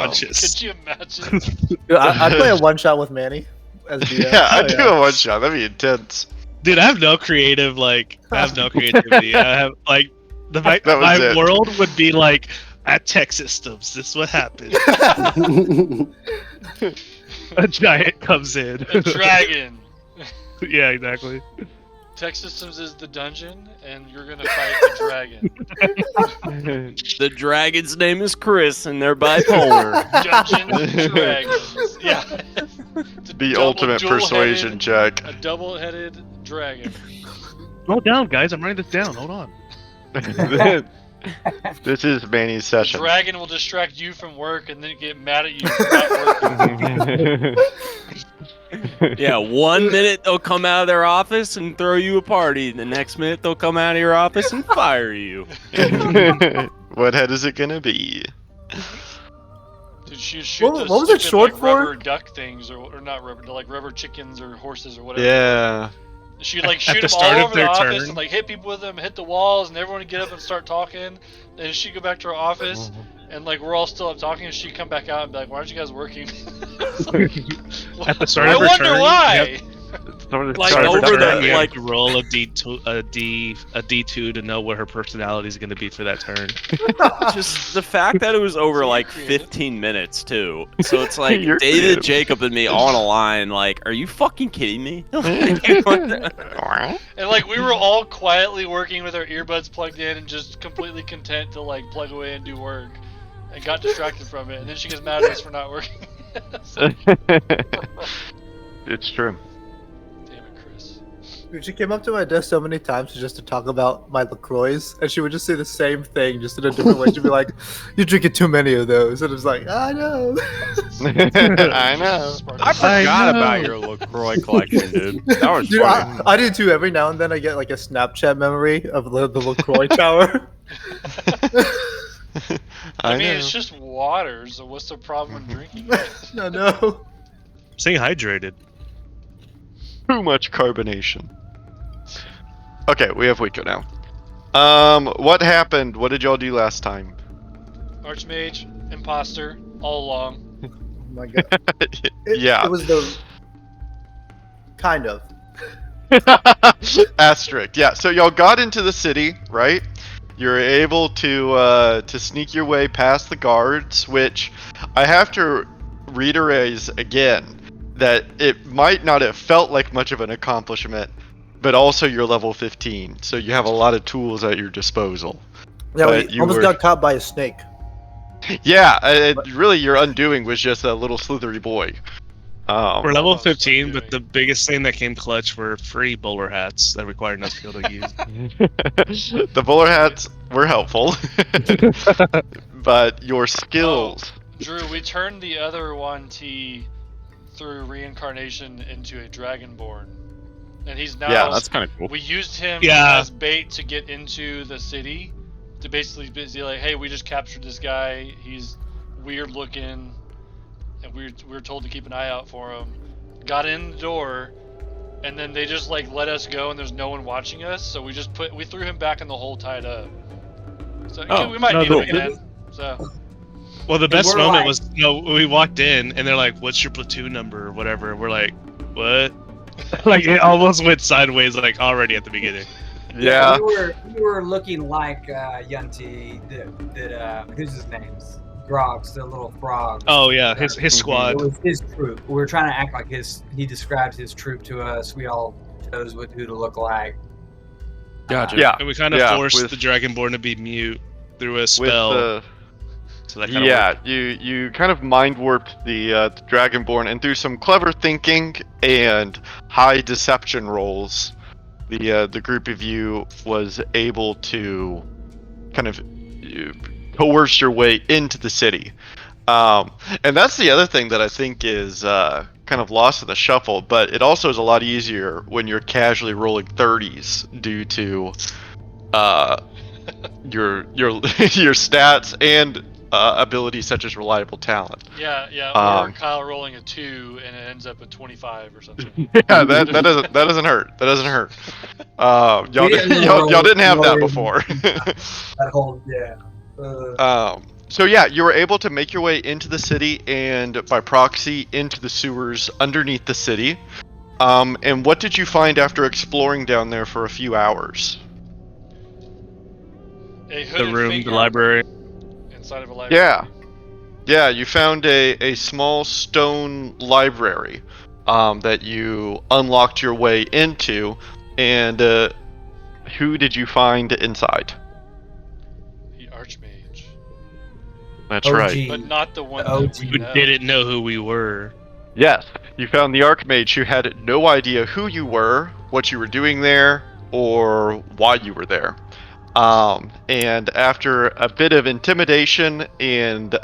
unconscious. Could you imagine? Dude, I'd play a one shot with Manny as DM. Yeah, I'd do a one shot. That'd be intense. Dude, I have no creative I have no creativity. I have like That was my it. world would be like at Tech Systems. This is what happened. A giant comes in. A dragon. Yeah, exactly. Tech Systems is the dungeon, and you're gonna fight the dragon. The dragon's name is Chris, and they're bipolar. Dungeons and Dragons. Yeah. It's a The double ultimate persuasion check. A double-headed dragon. Slow down, guys. I'm writing this down. Hold on. This is Manny's The session. dragon will distract you from work, and then get mad at you for not working. Yeah, 1 minute they'll come out of their office and throw you a party. The next minute they'll come out of your office and fire you. What head is it gonna be? Dude, she shoot What those was it stupid, short like, for? rubber duck things, or not rubber, like rubber chickens or horses or whatever. Yeah. She'd like At shoot the them all start of over the their office turn. and like hit people with them, hit the walls, and everyone would get up and start talking. Then she'd go back to her office, and like we're all still up talking, and she'd come back out and be like, "Why aren't you guys working?" At the start I of her wonder turn, why. Like Start of her over turn, the you have like to roll a D2 to know what her personality is going to be for that turn. just the fact that it was over like creative. 15 minutes too. So it's like You're David, creative. Jacob, and me on a line. Like, are you fucking kidding me? And like we were all quietly working with our earbuds plugged in and just completely content to like plug away and do work, and got distracted from it. And then she gets mad at us for not working. So, It's true. damn it, Chris. Dude, she came up to my desk so many times just to talk about my LaCroix, and she would just say the same thing, just in a different way. She'd be like, "You're drinking too many of those," and it was like, "I know." I know. I forgot about your LaCroix collection, dude. That was Dude, funny. I do too. Every now and then, I get like a Snapchat memory of the LaCroix tower. I mean, know. it's just water, so what's the problem in drinking it? I know. Staying hydrated. Too much carbonation. Okay, we have Wiko now. What happened? What did y'all do last time? Archmage, imposter, all along. Oh my god. Yeah. It was the kind of. Asterisk. Yeah. So y'all got into the city, right? You're able to sneak your way past the guards, which I have to reiterate again that it might not have felt like much of an accomplishment, but also you're level 15, so you have a lot of tools at your disposal. Yeah, But we you almost were- got caught by a snake. Yeah, really your undoing was just a little slithery boy. We're level Almost 15, doing. but the biggest thing that came clutch were free bowler hats that required no skill to use. The bowler hats were helpful, but your skills. Drew, we turned the other 1T through reincarnation into a dragonborn. And he's now. Yeah, That's kind of cool. We used him Yeah. as bait to get into the city. To basically be like, hey, we just captured this guy. He's weird looking. And we were told to keep an eye out for him. Got in the door. And then they just like let us go and there's no one watching us. So we threw him back in the hole tied up. So Oh, we might no, need him no, again. So. Well, the best we're moment like- was, we walked in and they're like, "What's your platoon number?" or whatever. We're like, "What?" Like it almost went sideways, like already at the beginning. Yeah. We were looking like Yunti. Who's his name's? Grogs, the little frog. Oh yeah, his It squad. was his troop. We were trying to act like he described his troop to us. We all chose who to look like. Gotcha. Yeah. And we kind of Yeah, forced with- the Dragonborn to be mute through a With spell. the So that kinda yeah, worked. you kind of mind warped the Dragonborn, and through some clever thinking and high deception rolls, the group of you was able to kind of coerce your way into the city. And that's the other thing that I think is kind of lost in the shuffle, but it also is a lot easier when you're casually rolling 30s due to your your stats and abilities such as reliable talent. Yeah, or Um, Kyle rolling a 2 and it ends up at 25 or something. Yeah, that doesn't hurt. That doesn't hurt. Y'all We didn't y'all didn't have that roll- before. That whole So yeah, you were able to make your way into the city and by proxy into the sewers underneath the city. And what did you find after exploring down there for a few hours? A The hooded room, the figure library. inside of a library. Yeah. Yeah, you found a small stone library that you unlocked your way into, and who did you find inside? The Archmage. That's OG. right. But not the one Oh, that we Who know. didn't know who we were. Yes, you found the Archmage who had no idea who you were, what you were doing there, or why you were there. And after a bit of intimidation and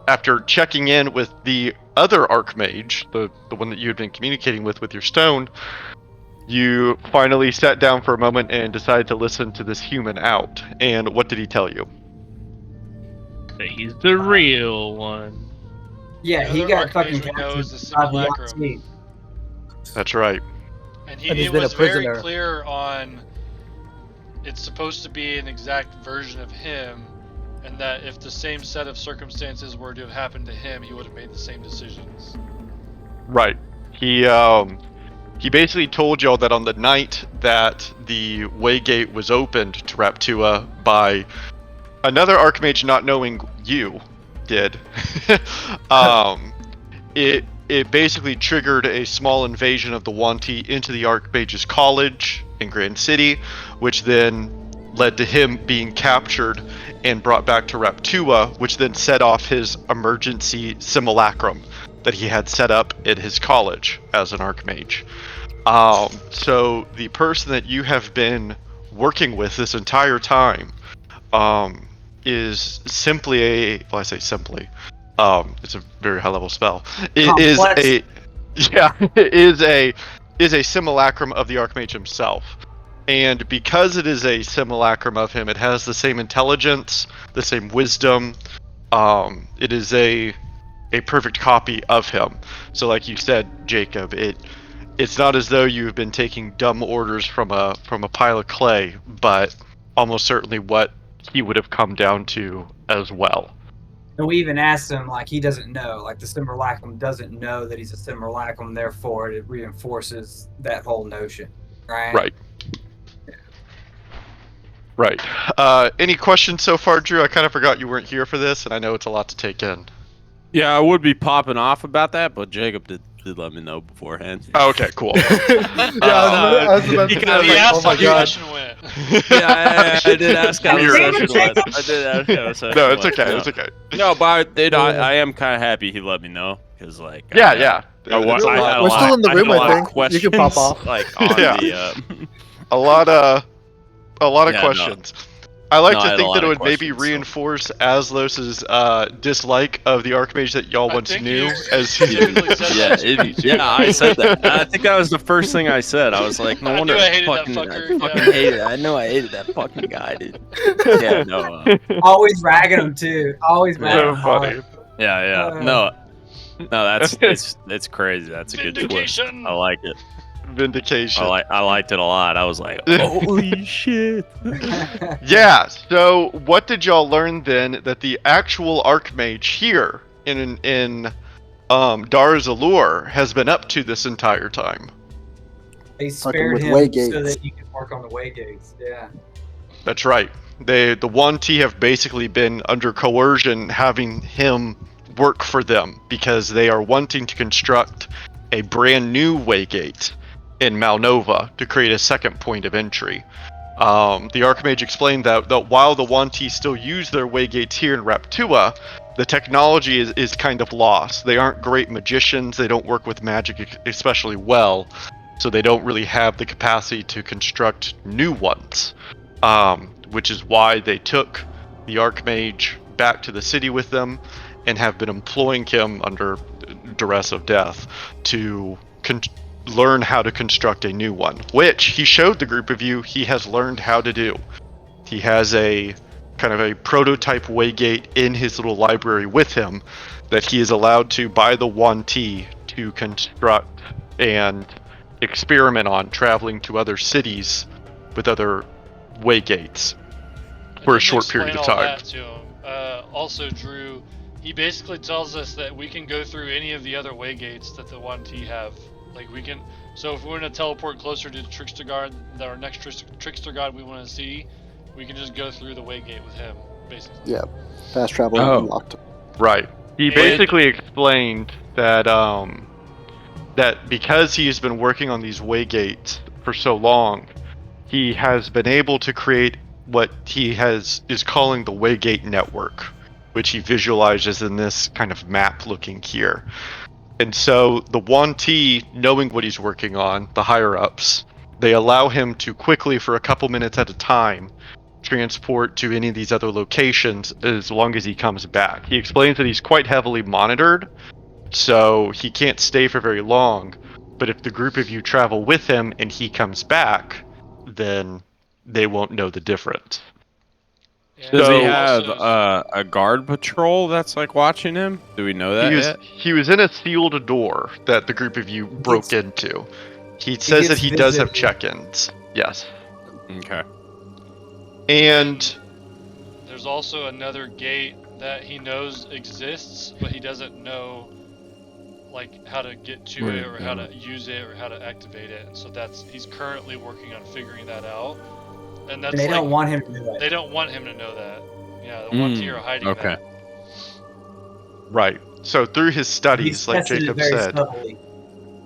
after checking in with the other Archmage, the one that you had been communicating with your stone, you finally sat down for a moment and decided to listen to this human out. And what did he tell you? That he's the real one. Yeah, The he other got Archmage fucking we know captured is the by the Simulacrum. Yahtzee. That's right. And And he he's been a was very prisoner. clear on it's supposed to be an exact version of him, and that if the same set of circumstances were to have happened to him, he would have made the same decisions. Right. He basically told y'all that on the night that the Waygate was opened to Raptua by another Archmage not knowing you did, it basically triggered a small invasion of the Wanti into the Archmage's college in Grand City, which then led to him being captured and brought back to Raptua, which then set off his emergency simulacrum that he had set up at his college as an Archmage. So the person that you have been working with this entire time is simply I say simply, it's a very high level spell. It is Complex. is a simulacrum of the Archmage himself. And because it is a simulacrum of him, it has the same intelligence, the same wisdom. It is a perfect copy of him. So like you said, Jacob, it's not as though you've been taking dumb orders from a pile of clay, but almost certainly what he would have come down to as well. And we even asked him, like, he doesn't know. Like, the Simulacrum doesn't know that he's a Simulacrum, therefore it reinforces that whole notion, right? Right. Right. Any questions so far, Drew? I kind of forgot you weren't here for this, and I know it's a lot to take in. Yeah, I would be popping off about that, but Jacob did let me know beforehand. Oh, okay, cool. I was about to say, He like, asked oh my how the god. session went. Yeah, I did ask how the Weird. session went. I did ask how the session No, it's went, okay. yeah. It's okay. No, but I am kind of happy he let me know, because like Yeah, I, yeah. I, wa- It's I a lot. had a We're lot, still in the I had room, a I lot of think. You questions, can pop off. like on Yeah. the. A lot of Yeah, no. questions. I like No, I to had a think lot that it of would maybe questions, so. reinforce Aslos's dislike of the Archmage that y'all I once think knew. you As he specifically said Yeah, that to me, too, I said that. actually. I think that was the first thing I said. I was like, no I wonder knew I hated that fucking, fucker, I fucking yeah. hated it. I know I hated that fucking guy, dude. Yeah, no. Always ragging him, too. Always ragging so him hard. funny. Yeah. No, that's it's crazy. That's a good twist. Vindication! I like it. Vindication. I liked it a lot. I was like, holy shit. Yeah, so what did y'all learn then that the actual Archmage here in Darzalur has been up to this entire time? They Fucking spared with him Waygates. so that you could work on the Waygates. Yeah. That's right. The Wanti have basically been under coercion having him work for them because they are wanting to construct a brand new Waygate in Malnova to create a second point of entry. The Archmage explained that while the Wanti still use their Waygates here in Raptua, the technology is kind of lost. They aren't great magicians, they don't work with magic especially well, so they don't really have the capacity to construct new ones. Which is why they took the Archmage back to the city with them and have been employing him under duress of death to learn how to construct a new one, which he showed the group of you he has learned how to do. He has a kind of a prototype Waygate in his little library with him that he is allowed to buy the Wanti to construct and experiment on, traveling to other cities with other Waygates. for a didn't short period explain of all time. that to him. Also, Drew, he basically tells us that we can go through any of the other way gates that the 1T have. Like we can. So if we want to teleport closer to Trickster God, our next Trickster God we want to see, we can just go through the way gate with him, basically. Yeah. Fast travel Oh. unlocked. Right. He And- basically explained that that because he's been working on these way gates for so long, he has been able to create what he is calling the Waygate network, which he visualizes in this kind of map looking here. And so the 1T, knowing what he's working on, the higher ups, they allow him to quickly, for a couple minutes at a time, transport to any of these other locations as long as he comes back. He explains that he's quite heavily monitored, so he can't stay for very long. But if the group of you travel with him and he comes back, then they won't know the difference. and Does So- he have also- a guard patrol that's like watching him? Do we know that yet? He was in a sealed door that the group of you broke into. He says that gets he does have visited. check-ins. Yes. Okay. And There's also another gate that he knows exists, but he doesn't know like how to get to it or how to use it or how to activate it. And so he's currently working on figuring that out. And that's And they like, don't want him to do that. they don't want him to know that. Yeah, the 1T are hiding okay. that. right. So through his studies, like tested it Jacob very said, subtly.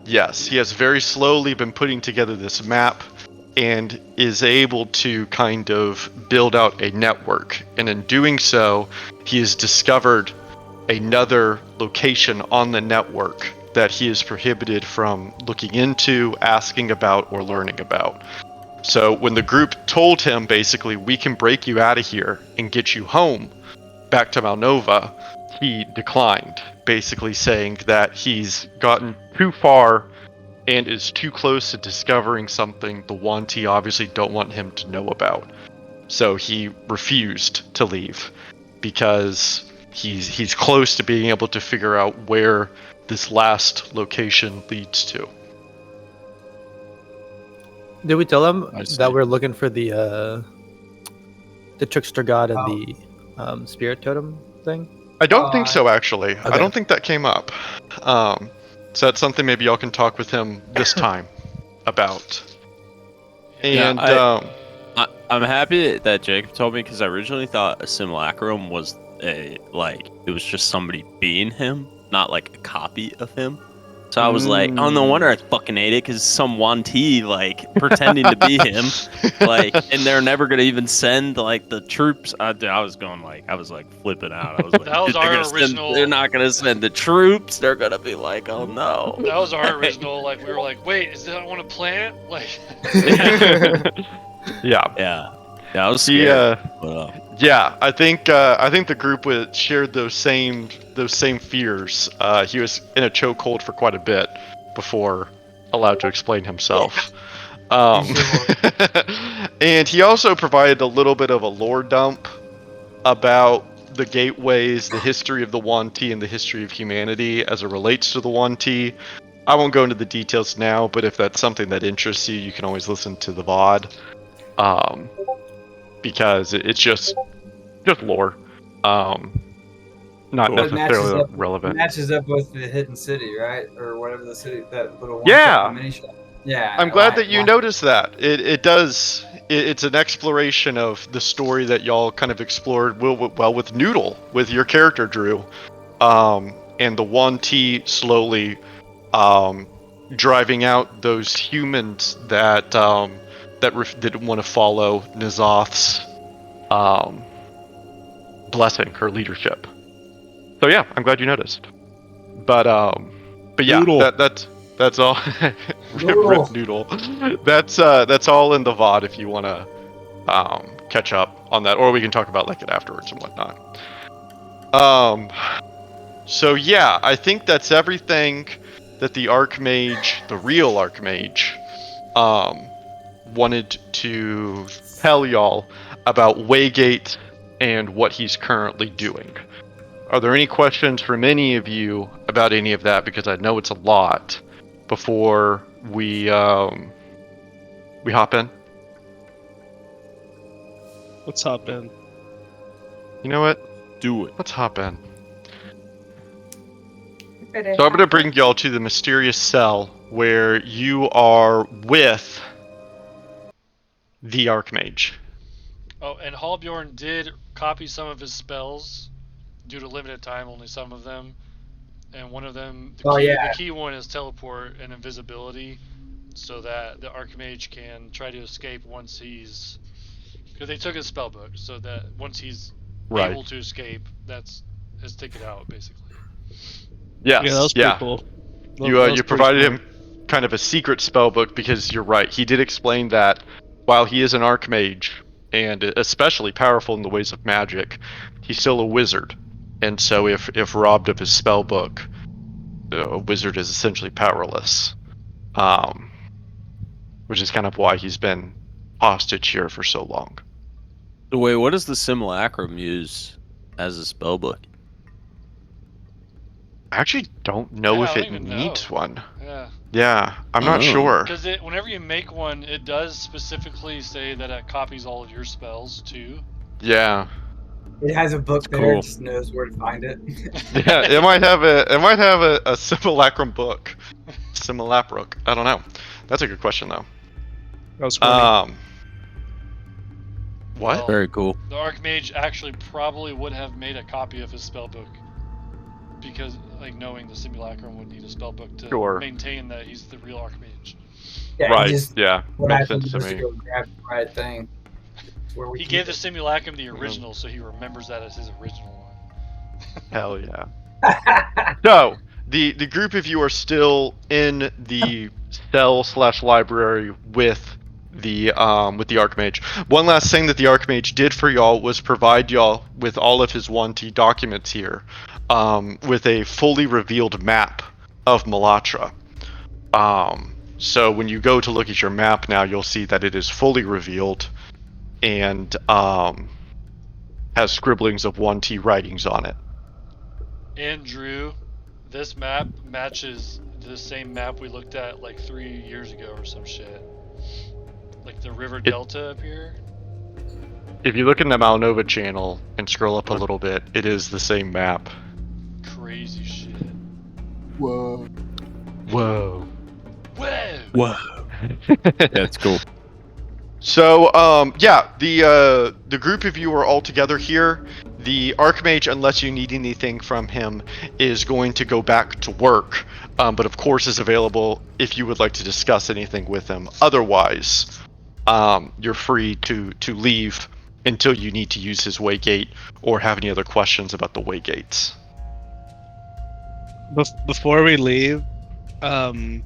yes, he has very slowly been putting together this map and is able to kind of build out a network. And in doing so, he has discovered another location on the network that he is prohibited from looking into, asking about, or learning about. So when the group told him, basically, we can break you out of here and get you home back to Malnova, he declined, basically saying that he's gotten too far and is too close to discovering something the 1T obviously don't want him to know about. So he refused to leave because he's close to being able to figure out where this last location leads to. Did we tell him I see. that we're looking for the trickster god and the spirit totem thing? I don't think so, actually. I Okay. don't think that came up. So that's something maybe y'all can talk with him this time about. Yeah, And I'm happy that Jacob told me because I originally thought a simulacrum was it was just somebody being him, not like a copy of him. So I was like, oh, no wonder I fucking hate it because some 1T like pretending to be him, like, and they're never gonna even send like the troops. I was flipping out. I was like, That was "Dude, they're our gonna original- they're not gonna send the troops. They're gonna be like, oh no. That was our original. Like we were like, wait, is that one a plant? Like. yeah. Yeah, I was He, scared. But, yeah, I think the group shared those same fears. He was in a chokehold for quite a bit before allowed to explain himself. And he also provided a little bit of a lore dump about the gateways, the history of the 1T, and the history of humanity as it relates to the 1T. I won't go into the details now, but if that's something that interests you, you can always listen to the VOD. Because it's just lore, not Cool. It necessarily It relevant. matches up with the hidden city, right? Or whatever the city, that little one Yeah. mini shop. Yeah. I'm glad like- that you like- noticed that. It does. It's an exploration of the story that y'all kind of explored well with Noodle, with your character Drew, and the 1T slowly driving out those humans that didn't want to follow N'Zoth's blessing, her leadership. So yeah, I'm glad you noticed. But yeah, Noodle. that's all. Rip Noodle. That's all in the VOD if you want to catch up on that, or we can talk about like it afterwards and whatnot. So yeah, I think that's everything that the Archmage, the real Archmage, wanted to tell y'all about Waygate and what he's currently doing. Are there any questions from any of you about any of that? Because I know it's a lot. Before we hop in. Let's hop in. You know what? Do it. Let's hop in. So I'm going to bring y'all to the mysterious cell where you are with the Archmage. Oh, and Hallbjorn did copy some of his spells due to limited time, only some of them. And one of them, the key one is teleport and invisibility, so that the Archmage can try to escape once he's... Because they took his spellbook, so that once he's able to escape, that's his ticket out, basically. Yes. Yeah, that was pretty cool. You provided him kind of a secret spellbook because you're right. He did explain that while he is an Archmage and especially powerful in the ways of magic, he's still a wizard. And so if robbed of his spellbook, a wizard is essentially powerless. Which is kind of why he's been hostage here for so long. Wait, what does the simulacrum use as a spellbook? I actually don't know if it needs one. Yeah, I'm not sure. Because whenever you make one, it does specifically say that it copies all of your spells too. Yeah. It has a book there. It just knows where to find it. Yeah, it might have a simulacrum book. Simulacrum. I don't know. That's a good question though. That was funny. What? Well, Very cool. The Archmage actually probably would have made a copy of his spellbook. Because, like, knowing the simulacrum would need a spellbook to maintain that he's the real Archmage. Yeah, right, yeah. Makes sense to me. Go grab the right thing. He gave the simulacrum the original, so he remembers that as his original one. Hell yeah. So, the group of you are still in the cell/library with the Archmage. One last thing that the Archmage did for y'all was provide y'all with all of his 1T documents here, with a fully revealed map of Malatra. So when you go to look at your map now, you'll see that it is fully revealed and has scribblings of 1T writings on it. Andrew, this map matches the same map we looked at like 3 years ago or some shit. Like the river delta up here. If you look in the Malnova channel and scroll up a little bit, it is the same map. Crazy shit. Whoa. Whoa. Whoa. Whoa. That's cool. So, yeah, the group of you are all together here. The Archmage, unless you need anything from him, is going to go back to work, but of course is available if you would like to discuss anything with him. Otherwise, you're free to leave until you need to use his waygate or have any other questions about the waygates. Before we leave, I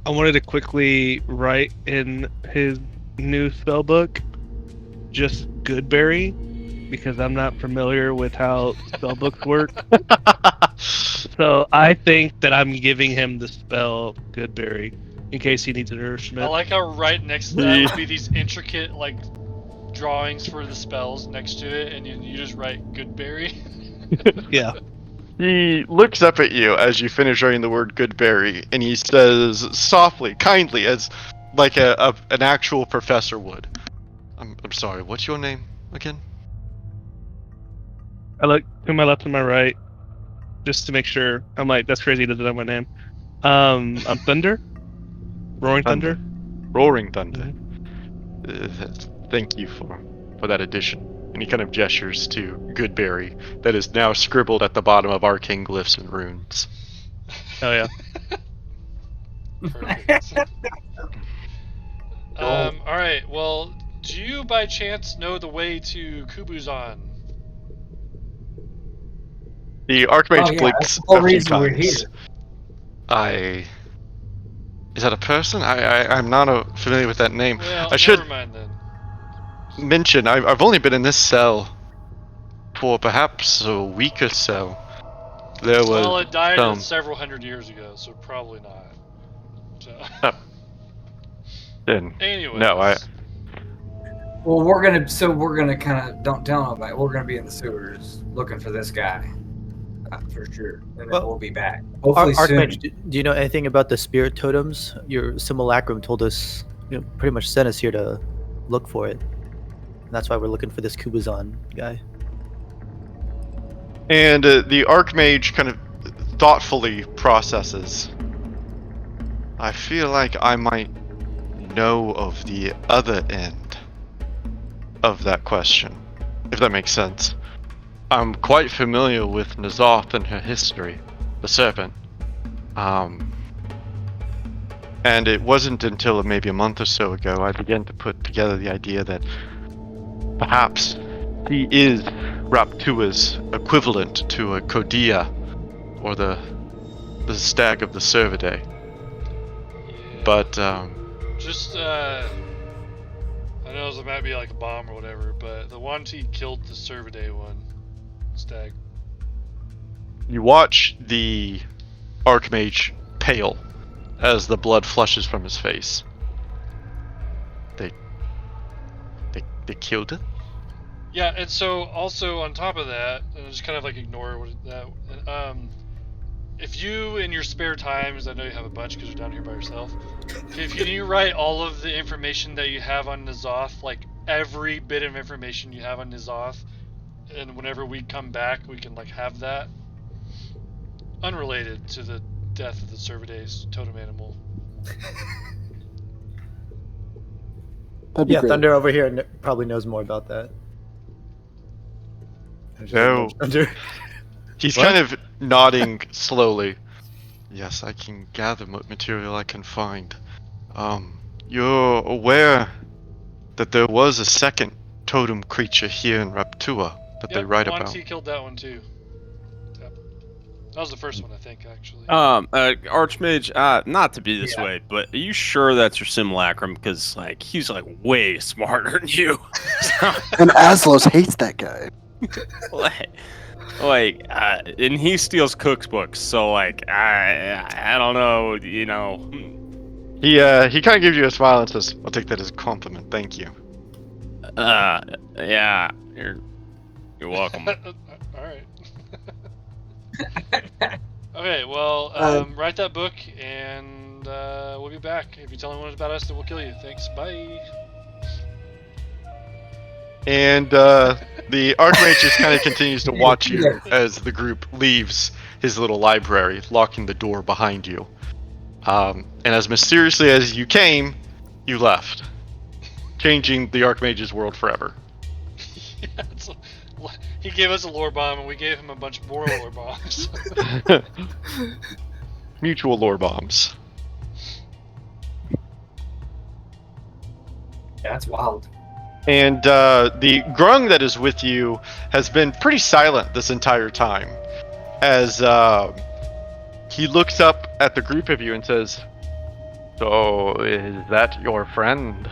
wanted to quickly write in his new spellbook just Goodberry, because I'm not familiar with how spellbooks work. So I think that I'm giving him the spell Goodberry in case he needs a nourishment. I like how right next to that would be these intricate like drawings for the spells next to it, and you just write Goodberry. Yeah. He looks up at you as you finish writing the word Goodberry, and he says softly, kindly, as like an actual professor would. I'm sorry, what's your name again? I look to my left and my right just to make sure. I'm like, that's crazy, he doesn't know my name. I'm Thunder? Roaring Thunder? Roaring Thunder. Thank you for that addition. And he kind of gestures to Goodberry, that is now scribbled at the bottom of arcane glyphs and runes. Oh yeah. Perfect. Alright, well, do you by chance know the way to Kubuzan? The Archmage blinks a few times. Is that a person? I'm not familiar with that name. Well, I should never mind then. mention, I've only been in this cell for perhaps a week or so. Well, it died several hundred years ago, so probably not. So. Then, anyways. no, Well, we're gonna kind of, don't tell nobody. We're gonna be in the sewers looking for this guy, for sure, and then we'll be back. Hopefully soon. Archmage, do you know anything about the spirit totems? Your simulacrum told us, pretty much sent us here to look for it. And that's why we're looking for this Kubuzan guy. And the Archmage kind of thoughtfully processes. I feel like I might know of the other end of that question, if that makes sense. I'm quite familiar with N'Zoth and her history, the Serpent. And it wasn't until maybe a month or so ago I began to put together the idea that perhaps he is Raptua's equivalent to a Kodia, or the stag of the Cervidae. Yeah. But Just, I know it might be like a bomb or whatever, but the one he killed the Cervidae one, stag. you watch the Archmage pale as the blood flushes from his face. They killed it? Yeah, and so also on top of that, and just kind of like ignore what that. If you in your spare times, I know you have a bunch because you're down here by yourself. If you write all of the information that you have on N'Zoth, like every bit of information you have on N'Zoth, and whenever we come back, we can like have that. Unrelated to the death of the Cervidae's totem animal. That'd be Yeah, great. Thunder over here probably knows more about that. No. Thunder. He's What? kind of nodding slowly. Yes, I can gather what material I can find. You're aware that there was a second totem creature here in Raptua that they write about. Monty killed that one too. Yep. That was the first one, I think, actually. Archmage, not to be this Yeah. way, but are you sure that's your simulacrum? Because like he's like way smarter than you. So, And Aslos hates that guy. and he steals cookbooks. So like, I don't know, you know. He kind of gives you a smile and says, "I'll take that as a compliment. Thank you." Yeah, you're welcome. Alright. Okay, well, write that book, and we'll be back. If you tell anyone about us, then we'll kill you. Thanks, bye. And the Archmage just kind of continues to watch you as the group leaves his little library, locking the door behind you. And as mysteriously as you came, you left, changing the Archmage's world forever. Yeah, he gave us a lore bomb, and we gave him a bunch more lore bombs. Mutual lore bombs. That's wild. And the grung that is with you has been pretty silent this entire time, as he looks up at the group of you and says, "So, is that your friend?"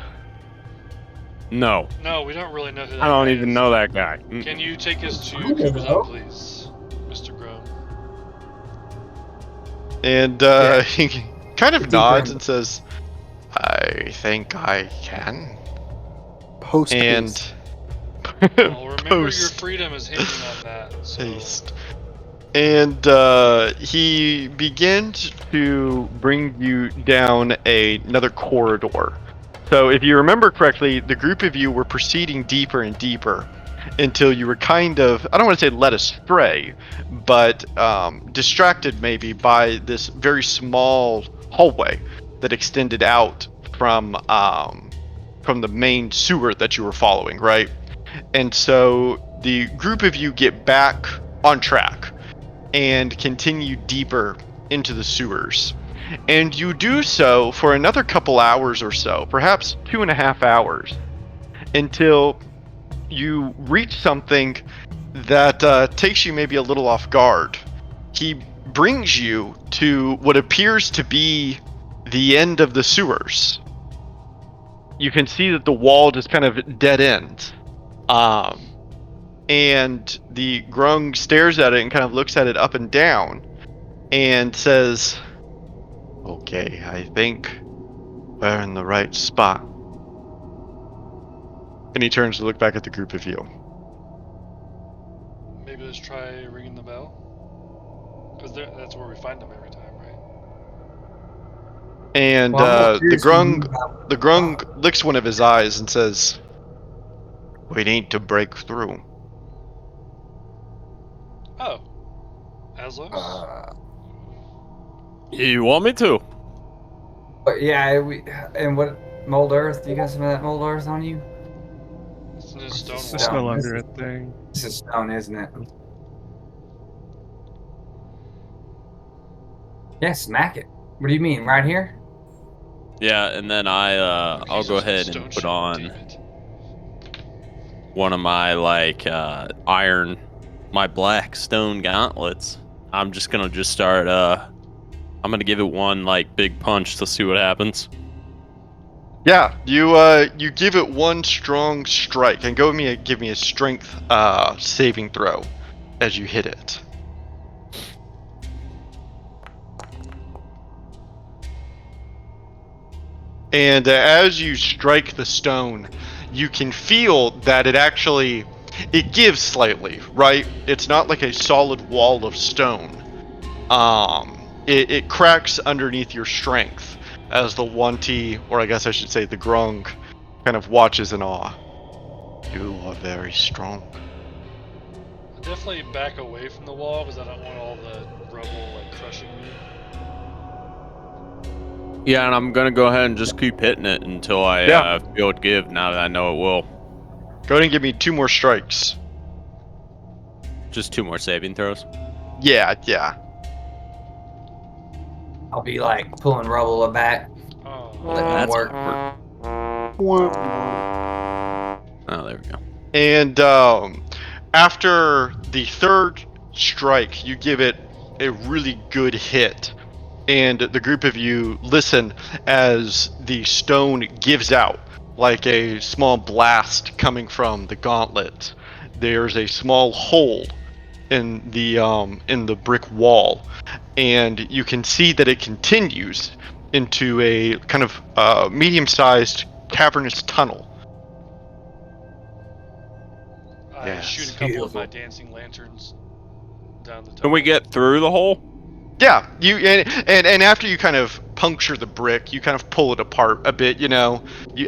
No, No, we don't really know who that I don't guy even is. know that guy. Can you take us to I don't Kuba's know. please, Mr. Grown? And he kind of It's nods incredible. and says, "I think I can." Post And Well, remember your post freedom is hinging on that. So. haste. And he begins to bring you down another corridor. So if you remember correctly, the group of you were proceeding deeper and deeper until you were kind of, I don't want to say led astray, but distracted maybe by this very small hallway that extended out from the main sewer that you were following, right? And so the group of you get back on track and continue deeper into the sewers. And you do so for another couple hours or so, perhaps 2.5 hours, until you reach something that takes you maybe a little off guard. He brings you to what appears to be the end of the sewers. You can see that the wall just kind of dead ends. And the grung stares at it and kind of looks at it up and down and says, "Okay, I think we're in the right spot." And he turns to look back at the group of you. Maybe let's try ringing the bell. Because that's where we find them every time, right? And Well, I'm more the curious when you grung have- the grung licks one of his eyes and says, "We need to break through." Oh, Uh, You want me to? but yeah, and what mold earth? You got some of that mold earth on you? It's in his stone It's It's wall. no This longer a is- thing. This is stone, isn't it? Yeah, smack it. What do you mean, right here? Yeah, and then I'll He's go using ahead stone and put shit, on damn it. one of my my black stone gauntlets. I'm just gonna start. I'm gonna give it one like big punch to see what happens. Yeah, you give it one strong strike, and give me a strength saving throw as you hit it. And as you strike the stone, you can feel that it gives slightly, right? It's not like a solid wall of stone. It cracks underneath your strength as the Wanti, or I guess I should say the Grung, kind of watches in awe. You are very strong. I definitely back away from the wall because I don't want all the rubble like crushing me. Yeah, and I'm gonna go ahead and just keep hitting it until I Yeah. feel it give. Now that I know it will. Go ahead and give me 2 more strikes. Just 2 more saving throws. Yeah. I'll be like pulling rubble back, Oh, letting him That's work. awkward. Oh, there we go. And after the third strike, you give it a really good hit. And the group of you listen as the stone gives out like a small blast coming from the gauntlet. There's a small hole in the brick wall, and you can see that it continues into a kind of medium-sized cavernous tunnel. I Yes. shoot a couple of my Beautiful. dancing lanterns down the tunnel. Can we get through the hole? Yeah, you and after you kind of puncture the brick, you kind of pull it apart a bit. You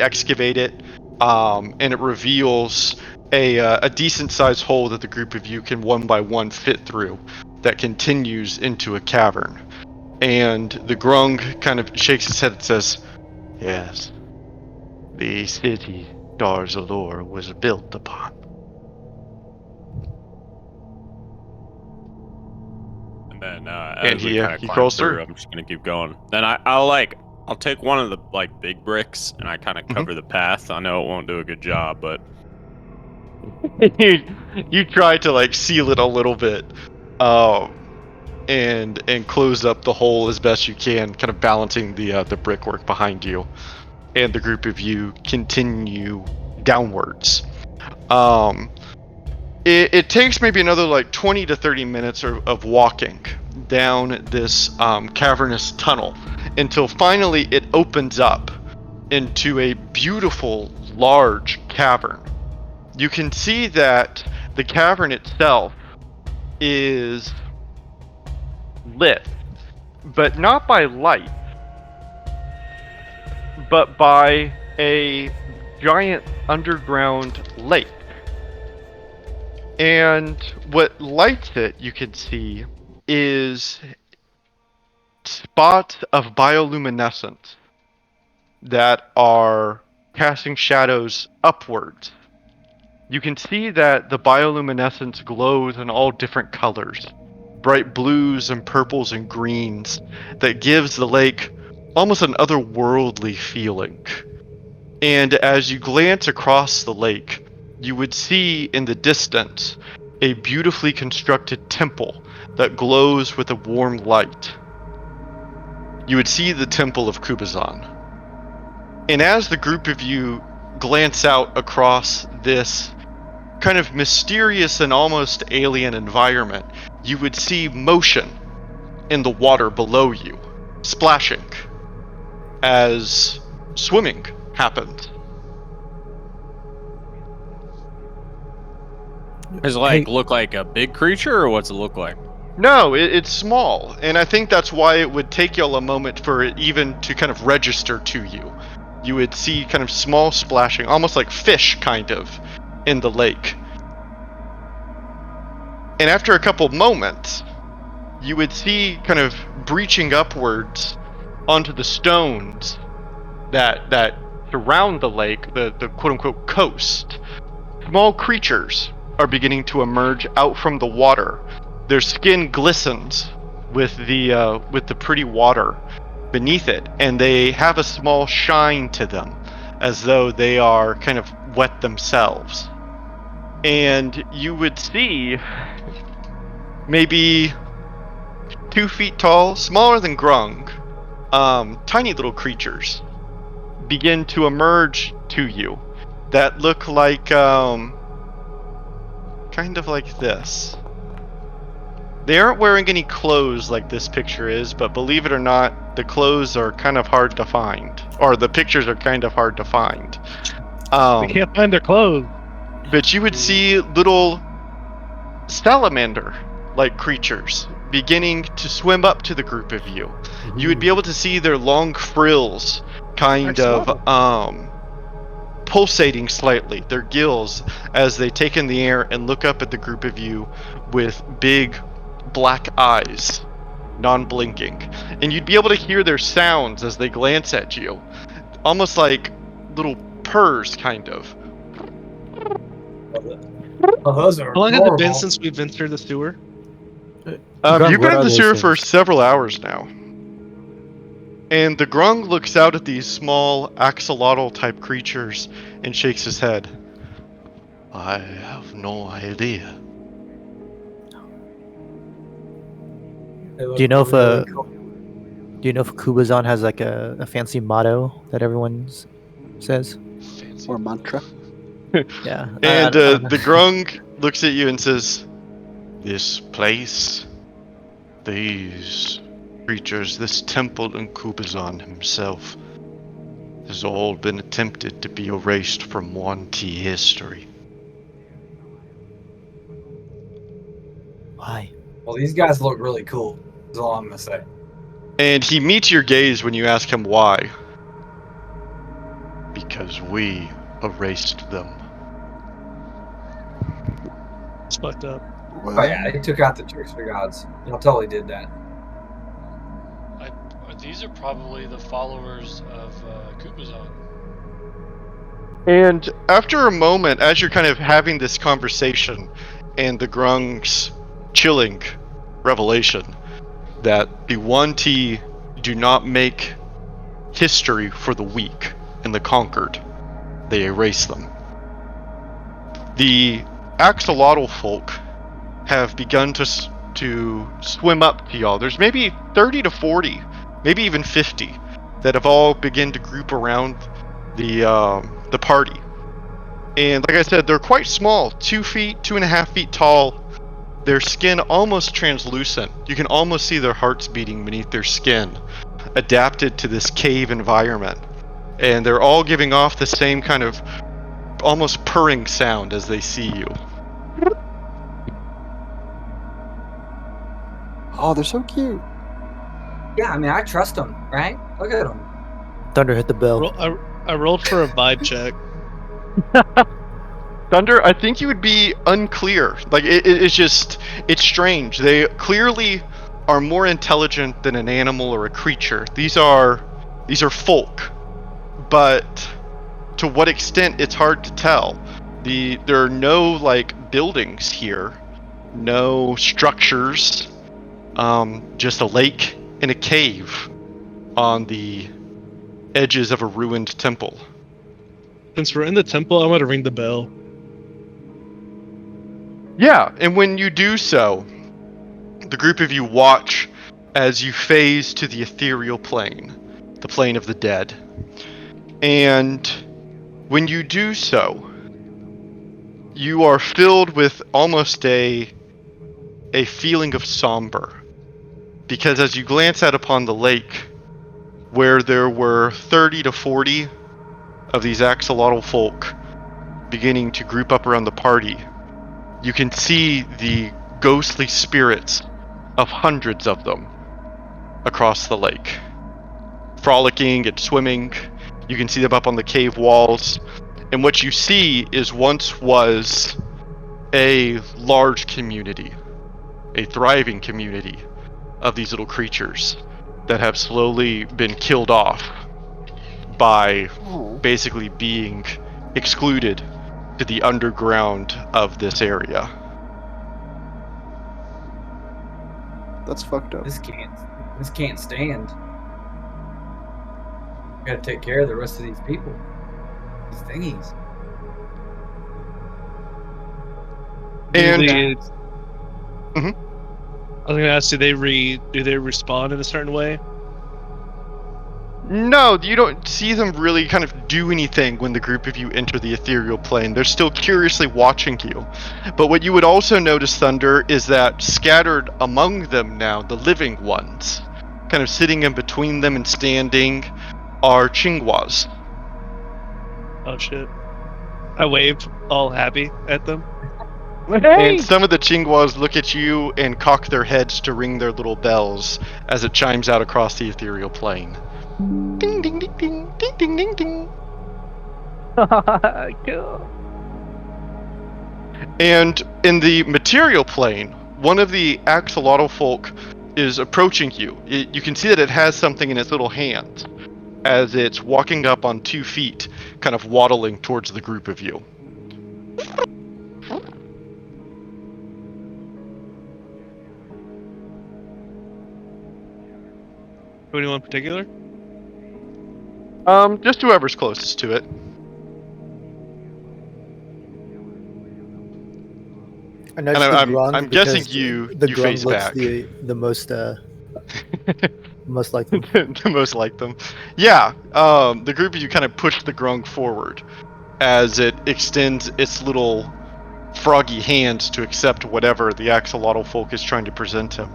excavate it, and it reveals a decent sized hole that the group of you can one by one fit through, that continues into a cavern. And the Grung kind of shakes his head and says, "Yes, the city Darzalor was built upon." And then And as we he kind of he climb crawls through, through. I'm just gonna keep going. Then I'll take one of the like big bricks and I kind of cover the path. I know it won't do a good job, but you try to like seal it a little bit, and close up the hole as best you can, kind of balancing the brickwork behind you, and the group of you continue downwards. It takes maybe another like 20 to 30 minutes of walking down this cavernous tunnel until finally it opens up into a beautiful large cavern. You can see that the cavern itself is lit, but not by light, but by a giant underground lake. And what lights it, you can see, is spots of bioluminescence that are casting shadows upwards. You can see that the bioluminescence glows in all different colors, bright blues and purples and greens, that gives the lake almost an otherworldly feeling. And as you glance across the lake, you would see in the distance a beautifully constructed temple that glows with a warm light. You would see the Temple of Kubazan. And as the group of you glance out across this kind of mysterious and almost alien environment, you would see motion in the water below you, splashing, as swimming happened. does it like look like a big creature or what's it look like? No, it's small, and I think that's why it would take y'all a moment for it even to kind of register to you. You would see kind of small splashing, almost like fish, kind of, in the lake. And after a couple moments, you would see kind of breaching upwards onto the stones that surround the lake, the quote-unquote coast. Small creatures are beginning to emerge out from the water. Their skin glistens with the pretty water beneath it, and they have a small shine to them, as though they are kind of wet themselves. And you would see maybe 2 feet tall, smaller than Grung, tiny little creatures begin to emerge to you that look like kind of like this. They aren't wearing any clothes like this picture is, but believe it or not, the clothes are kind of hard to find, or the pictures are kind of hard to find. We can't find their clothes. But you would see little salamander-like creatures beginning to swim up to the group of you. You would be able to see their long frills kind of pulsating slightly, their gills, as they take in the air and look up at the group of you with big black eyes, non-blinking. And you'd be able to hear their sounds as they glance at you, almost like little purrs, kind of. Those are How long has it been adorable. since we've entered the sewer? Grung, You've what been in are the those sewer things? for several hours now. And the Grung looks out at these small axolotl-type creatures and shakes his head. I have no idea. They Do you know look if really cool. Do you know if Kubazan has like a fancy motto that everyone says? Fancy. Or mantra? Yeah. And don't know. the Grung looks at you and says, "This place, these creatures, this temple, and Kubazan himself has all been attempted to be erased from 1T history." Why? Well, these guys look really cool. That's all I'm gonna say. And he meets your gaze when you ask him why. Because we erased them. It's fucked up. Oh yeah, they took out the trickster gods. Y'all totally did that. These are probably the followers of Kubazan. And after a moment, as you're kind of having this conversation, and the Grung's chilling revelation that the 1T do not make history for the weak and the conquered, they erase them. The axolotl folk have begun to swim up to y'all. There's maybe 30 to 40, maybe even 50, that have all begun to group around the party. And like I said, they're quite small, 2 feet, 2.5 feet tall. Their skin almost translucent. You can almost see their hearts beating beneath their skin, adapted to this cave environment. And they're all giving off the same kind of almost purring sound as they see you. Oh, they're so cute. Yeah, I mean, I trust them, right? Look at them. Thunder hit the bell. I rolled for a vibe check. Thunder, I think you would be unclear. Like it's just, it's strange. They clearly are more intelligent than an animal or a creature. These are folk, but to what extent, it's hard to tell. There are no like buildings here, no structures, just a lake and a cave on the edges of a ruined temple. Since we're in the temple, I'm gonna ring the bell. Yeah, and when you do so, the group of you watch as you phase to the ethereal plane, the plane of the dead. And when you do so, you are filled with almost a feeling of somber. Because as you glance out upon the lake, where there were 30 to 40 of these axolotl folk beginning to group up around the party, you can see the ghostly spirits of hundreds of them across the lake, frolicking and swimming. You can see them up on the cave walls, and what you see is once was a large community, a thriving community, of these little creatures that have slowly been killed off by basically being excluded to the underground of this area. That's fucked up. This can't stand. We gotta take care of the rest of these people. These thingies. And I was gonna ask, do they respond in a certain way? no, you don't see them really kind of do anything when the group of you enter the ethereal plane. They're still curiously watching you. But what you would also notice, Thunder, is that scattered among them now, the living ones, kind of sitting in between them and standing, are Chingwas. Oh shit! I waved, all happy at them. And some of the Chingwas look at you and cock their heads to ring their little bells as it chimes out across the ethereal plane. Ding ding ding ding ding ding ding ding. Cool. And in the material plane, one of the axolotl folk is approaching you. You can see that it has something in its little hand as it's walking up on 2 feet, kind of waddling towards the group of you. Anyone in particular? Just whoever's closest to it. I know it's And the I'm grung guessing because you the you grung face looks back. the most like them. The most like them. Yeah, the group of you kind of push the grung forward as it extends its little froggy hands to accept whatever the axolotl folk is trying to present him.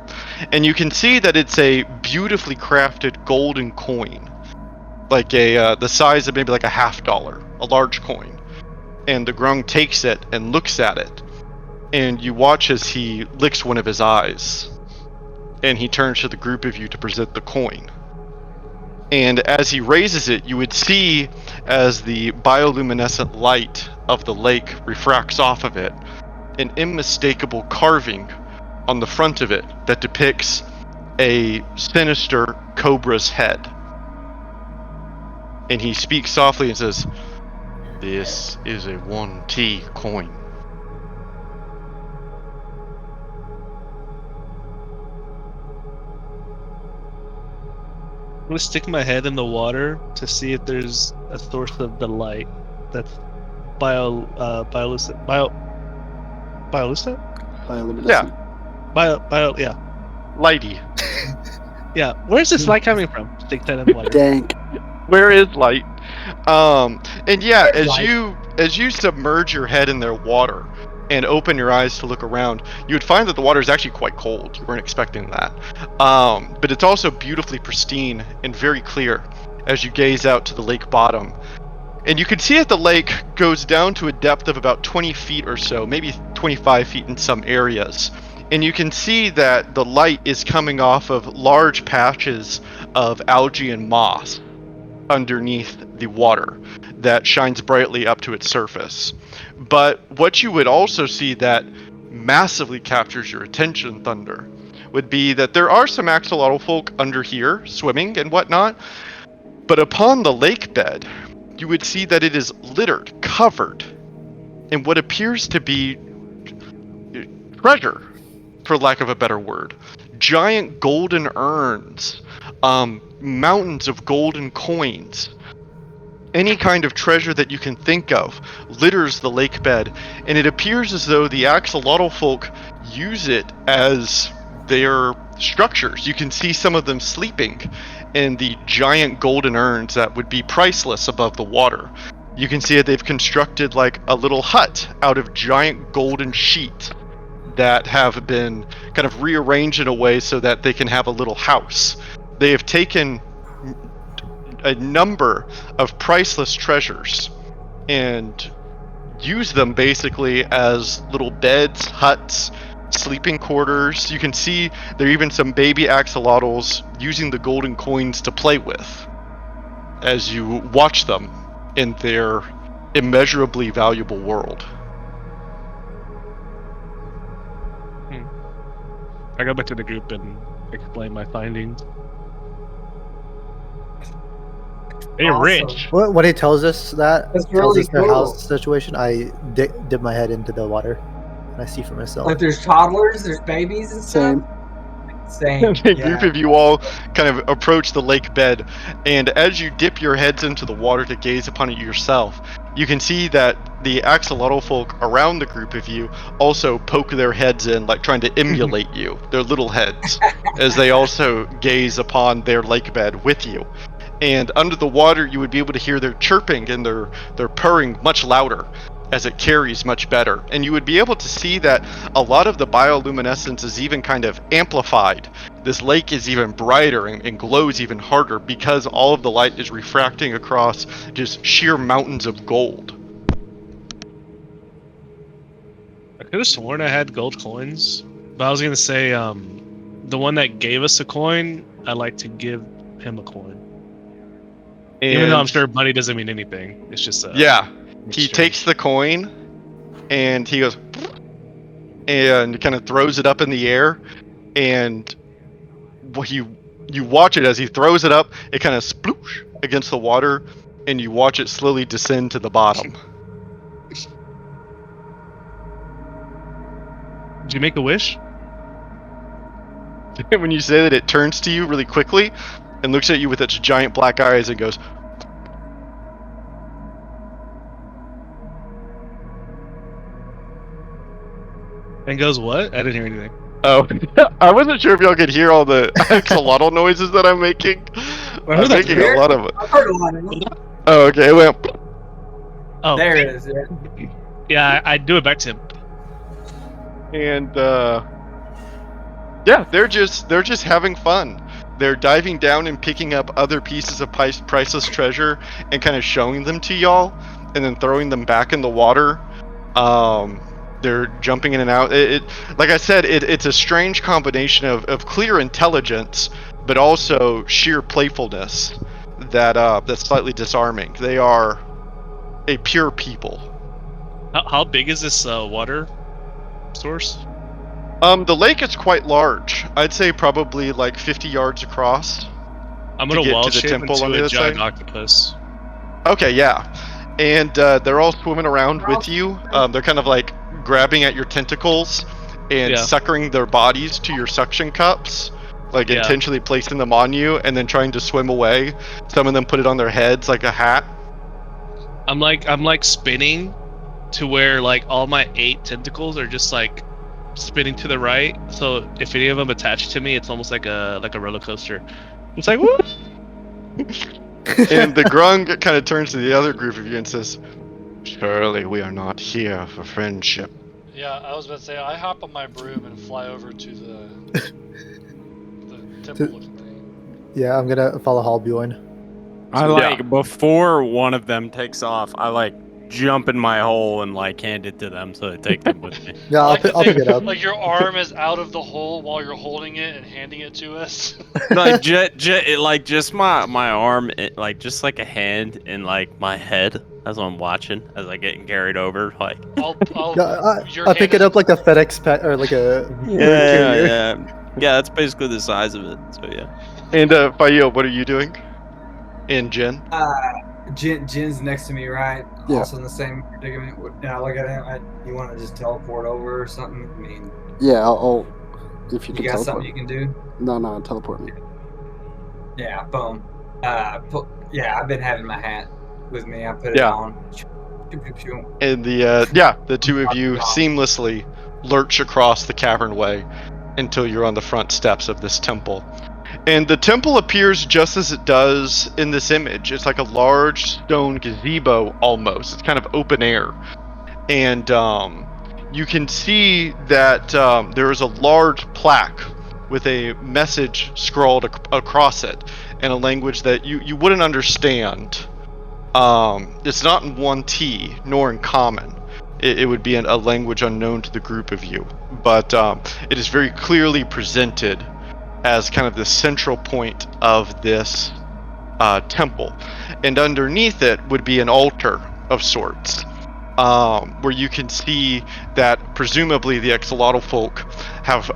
And you can see that it's a beautifully crafted golden coin. Like the size of maybe like $50, a large coin. And the grung takes it and looks at it. And you watch as he licks one of his eyes. And he turns to the group of you to present the coin. And as he raises it, you would see as the bioluminescent light of the lake refracts off of it, an unmistakable carving on the front of it that depicts a sinister cobra's head. And he speaks softly and says, "This is a 1T coin." I'm gonna stick my head in the water to see if there's a source of the light that's bioluminescent. Bioluminescent? Bioluminescent. Yeah. Lighty. Yeah. Where's this light coming from? Stick that in the water. Dank. Where is light? And yeah, as Light. you submerge your head in their water and open your eyes to look around, you would find that the water is actually quite cold. You weren't expecting that. But it's also beautifully pristine and very clear as you gaze out to the lake bottom. And you can see that the lake goes down to a depth of about 20 feet or so, maybe 25 feet in some areas. And you can see that the light is coming off of large patches of algae and moss underneath the water that shines brightly up to its surface. But what you would also see that massively captures your attention, Thunder, would be that there are some axolotl folk under here swimming and whatnot, but upon the lake bed, you would see that it is littered, covered in what appears to be treasure, for lack of a better word. Giant golden urns, mountains of golden coins. Any kind of treasure that you can think of litters the lake bed, and it appears as though the axolotl folk use it as their structures. You can see some of them sleeping in the giant golden urns that would be priceless above the water. You can see that they've constructed like a little hut out of giant golden sheets that have been kind of rearranged in a way so that they can have a little house. They have taken a number of priceless treasures and use them basically as little beds, huts, sleeping quarters. You can see there are even some baby axolotls using the golden coins to play with as you watch them in their immeasurably valuable world. I go back to the group and explain my findings. Hey, Awesome. Rich. When he tells us that, That's tells really us their cool. house situation, I dip my head into the water, and I see for myself. Like there's toddlers, there's babies and stuff. Same. Same. A Yeah. group of you all kind of approach the lake bed, and as you dip your heads into the water to gaze upon it yourself, you can see that the axolotl folk around the group of you also poke their heads in, like trying to emulate you, their little heads, as they also gaze upon their lake bed with you. And under the water, you would be able to hear their chirping and their purring much louder, as it carries much better. And you would be able to see that a lot of the bioluminescence is even kind of amplified. This lake is even brighter and glows even harder because all of the light is refracting across just sheer mountains of gold. I could have sworn I had gold coins, but I was gonna say, the one that gave us a coin, I like to give him a coin. Even though I'm sure money doesn't mean anything. It's just yeah, he exchange. takes the coin and he goes and kind of throws it up in the air, and you watch it as he throws it up, it kind of sploosh against the water, and you watch it slowly descend to the bottom. Did you make a wish? When you say that, it turns to you really quickly and looks at you with its giant black eyes and goes, And goes what? I didn't hear anything. oh, I wasn't sure if y'all could hear all the axolotl noises that I'm making. I'm making a lot of it. I've heard a lot of it. Oh, okay, it went. Oh, There it is. Yeah. Yeah, I do it back to him. And yeah, they're just having fun. They're diving down and picking up other pieces of priceless treasure and kind of showing them to y'all, and then throwing them back in the water. They're jumping in and out. Like I said, it's a strange combination of clear intelligence, but also sheer playfulness that's slightly disarming. They are a pure people. How big is this water source? The lake is quite large. I'd say probably like 50 yards across. I'm gonna get wall to the shape temple on into the a other giant side? octopus. Okay, yeah. And they're all swimming around with you. They're kind of like grabbing at your tentacles and Yeah. suckering their bodies to your suction cups, like Yeah. intentionally placing them on you and then trying to swim away. Some of them put it on their heads like a hat. I'm like spinning to where like all my 8 tentacles are just like spinning to the right. So if any of them attach to me, it's almost like a roller coaster. It's like woo! And the grung kind of turns to the other group of you and says, "Surely we are not here for friendship." Yeah, I was about to say, I hop on my broom and fly over to the temple looking thing. Yeah, I'm gonna follow Halbjorn. I like before one of them takes off, I like jump in my hole and like hand it to them so they take them with me. Yeah, I like to I'll pick think, it up. like your arm is out of the hole while you're holding it and handing it to us. Like just my arm, like just like a hand in like my head as I'm watching as I getting carried over. Like I pick it up like a FedEx or like a yeah. That's basically the size of it. So yeah. And Fayo, what are you doing? And Jen? Jin's next to me, right? Yeah. Also in the same predicament. Now look at him. You want to just teleport over or something? I mean, Yeah, I'll if you you can got teleport. something you can do? No, teleport me. Yeah, boom. Yeah, I've been having my hat with me. I put it on. And the two of you seamlessly lurch across the cavernway until you're on the front steps of this temple. And the temple appears just as it does in this image. It's like a large stone gazebo almost. It's kind of open air. And you can see that there is a large plaque with a message scrawled across it in a language that you wouldn't understand. It's not in 1T, nor in common. It would be a language unknown to the group of you. But it is very clearly presented as kind of the central point of this temple. And underneath it would be an altar of sorts. where you can see that presumably the axolotl folk have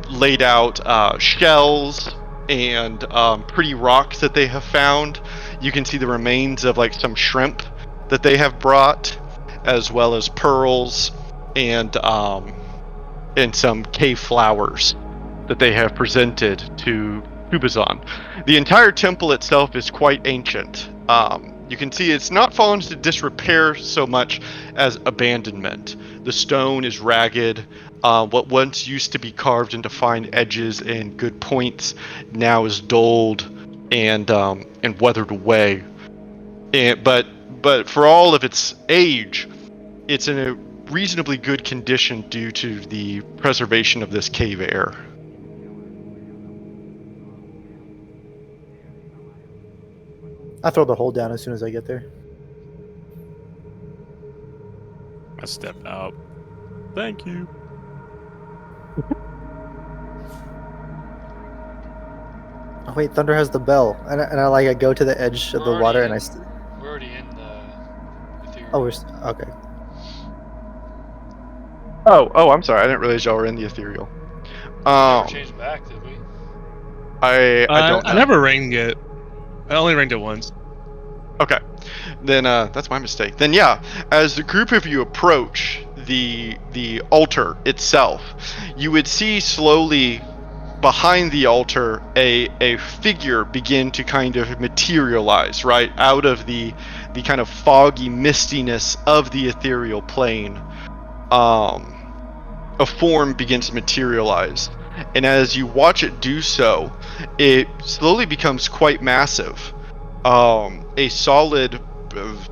laid out shells and pretty rocks that they have found. You can see the remains of like some shrimp that they have brought, as well as pearls and some cave flowers that they have presented to Kubazan. The entire temple itself is quite ancient. You can see it's not fallen into disrepair so much as abandonment. The stone is ragged. What once used to be carved into fine edges and good points now is dulled and weathered away. But for all of its age, it's in a reasonably good condition due to the preservation of this cave air. I throw the hole down as soon as I get there. I step out. Thank you. Oh wait, Thunder has the bell, and I go to the edge of the water, and We're already in the ethereal. Oh, okay. Oh, I'm sorry. I didn't realize y'all were in the ethereal. We never changed back, did we? I don't know. I never ranged it. I only ranged it once. Okay, then that's my mistake. Then yeah, as the group of you approach the altar itself, you would see slowly behind the altar a figure begin to kind of materialize right out of the kind of foggy mistiness of the ethereal plane. A form begins to materialize, and as you watch it do so, it slowly becomes quite massive. A solid,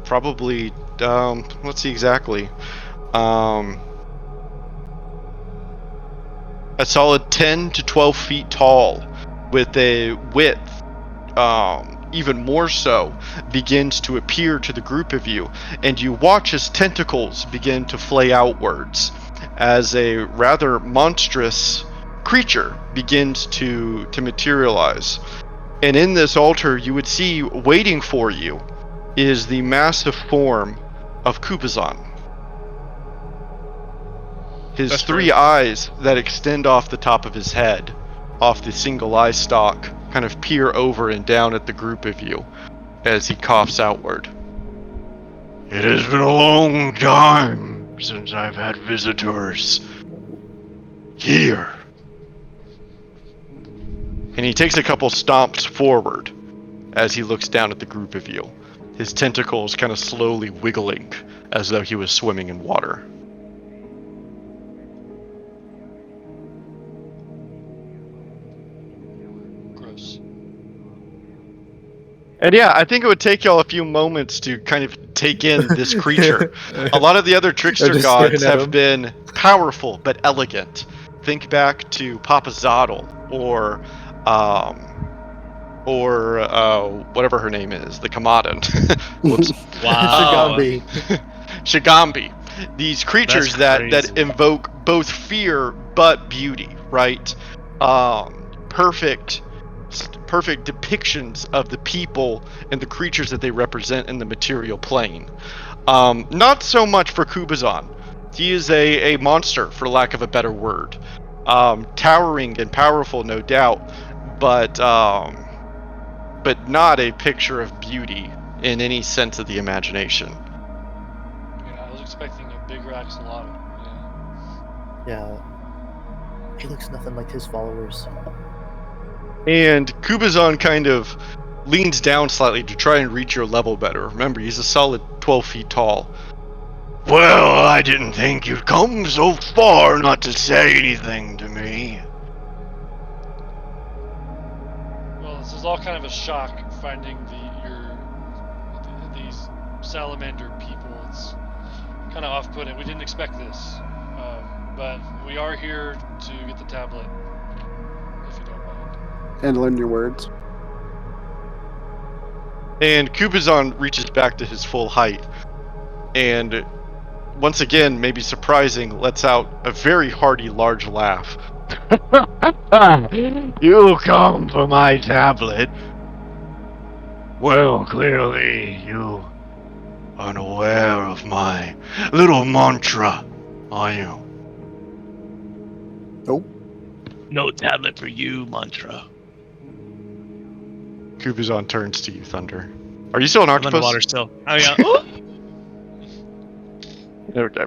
probably, let's see exactly, a solid 10 to 12 feet tall, with a width, even more so, begins to appear to the group of you, and you watch as tentacles begin to flay outwards, as a rather monstrous creature begins to materialize. And in this altar, you would see waiting for you is the massive form of Kubazan. His That's three eyes that extend off the top of his head, off the single eye stalk, kind of peer over and down at the group of you as he coughs outward. It has been a long time since I've had visitors here. And he takes a couple stomps forward as he looks down at the group of you, his tentacles kind of slowly wiggling as though he was swimming in water. Gross. And yeah, I think it would take y'all a few moments to kind of take in this creature. A lot of the other trickster just gods staring at have him. been powerful but elegant. Think back to Papa Zotl or whatever her name is, the Kamadan. Whoops. Wow. Shigambi. These creatures That's that crazy. invoke both fear but beauty, right? Perfect depictions of the people and the creatures that they represent in the material plane. Not so much for Kubazan. He is a monster, for lack of a better word. Towering and powerful, no doubt, but not a picture of beauty in any sense of the imagination. Yeah, I was expecting a bigger axolotl. Yeah. Yeah. He looks nothing like his followers. And Kubazan kind of leans down slightly to try and reach your level better. Remember, he's a solid 12 feet tall. Well, I didn't think you'd come so far not to say anything to me. Well, this is all kind of a shock finding these salamander people. It's kind of off-putting. We didn't expect this, but we are here to get the tablet, if you don't mind. And learn your words. And Kubazan reaches back to his full height, and once again, maybe surprising, lets out a very hearty, large laugh. You come for my tablet? Well, clearly you unaware of my little mantra, are you? Nope. No tablet for you, mantra. Kubuzon turns to you, Thunder. Are you still an I'm octopus? underwater still. Oh yeah. Okay.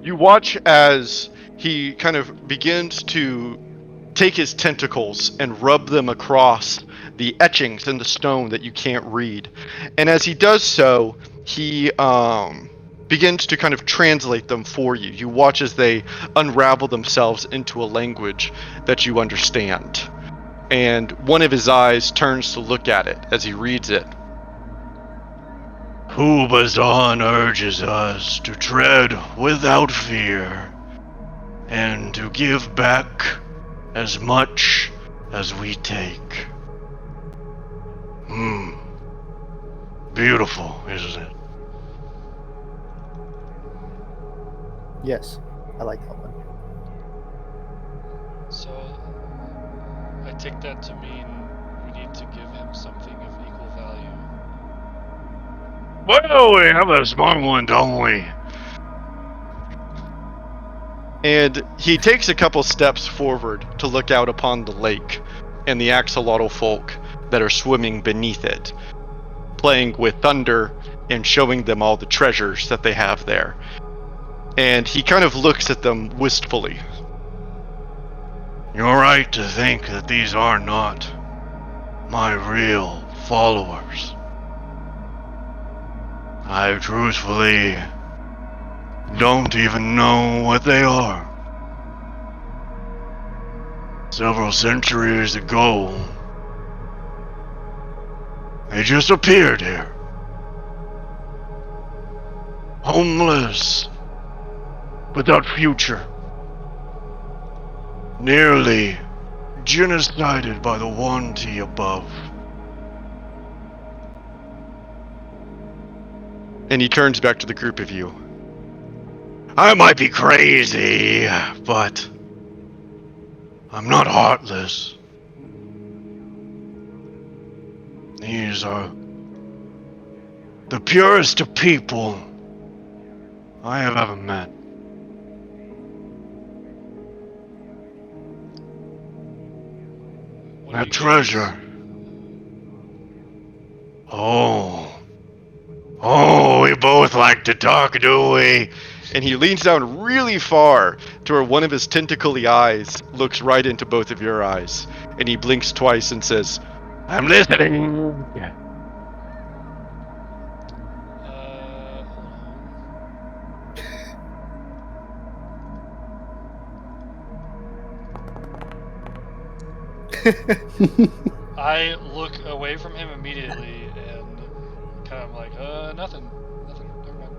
You watch as he kind of begins to take his tentacles and rub them across the etchings in the stone that you can't read. And as he does so, he begins to kind of translate them for you. You watch as they unravel themselves into a language that you understand. And one of his eyes turns to look at it as he reads it. Kubazan urges us to tread without fear and to give back as much as we take. Beautiful, isn't it? Yes, I like that one. So I take that to mean we need to give him something of equal value. Well, we have a smart one, don't we? And he takes a couple steps forward to look out upon the lake and the axolotl folk that are swimming beneath it, playing with thunder and showing them all the treasures that they have there. And he kind of looks at them wistfully. You're right to think that these are not my real followers. I truthfully don't even know what they are. Several centuries ago, they just appeared here. Homeless, without future. Nearly genocided by the one T above. And he turns back to the group of you. I might be crazy, but I'm not heartless. These are the purest of people I have ever met. What That do you treasure. Oh, we both like to talk, do we? And he leans down really far to where one of his tentacly eyes looks right into both of your eyes. And he blinks twice and says, I'm listening. Hold on. I look away from him immediately and kind of like, nothing, never mind.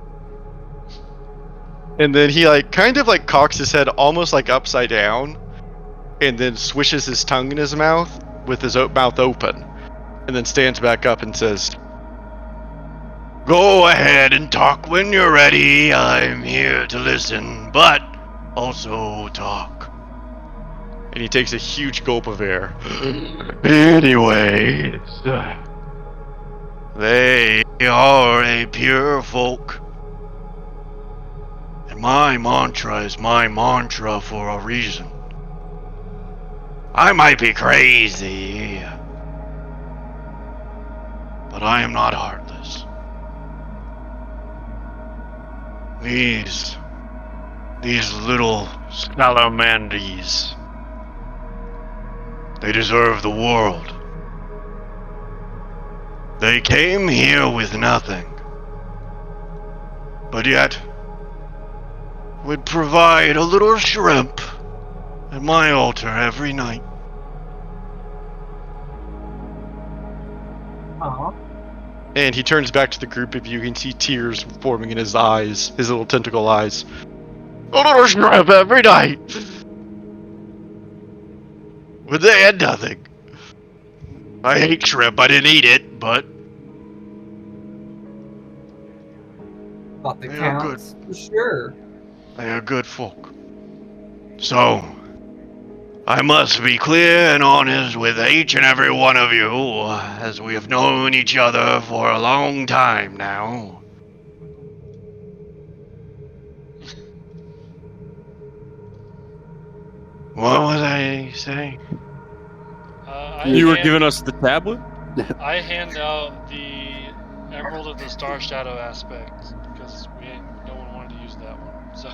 And then he kind of cocks his head almost like upside down and then swishes his tongue in his mouth with his mouth open and then stands back up and says, Go ahead and talk when you're ready. I'm here to listen, but also talk. And he takes a huge gulp of air. Anyways, they are a pure folk. And my mantra is my mantra for a reason. I might be crazy, but I am not heartless. These little salamanders, they deserve the world. They came here with nothing, but yet would provide a little shrimp at my altar every night. And he turns back to the group of you. You can see tears forming in his eyes, his little tentacle eyes. A little shrimp every night! But they had nothing. I hate shrimp, I didn't eat it, but Thought that they are good. counts. For sure. They are good folk. So, I must be clear and honest with each and every one of you, as we have known each other for a long time now. What was I saying? You were giving us the tablet? I hand out the Emerald of the Star Shadow aspect because no one wanted to use that one. So,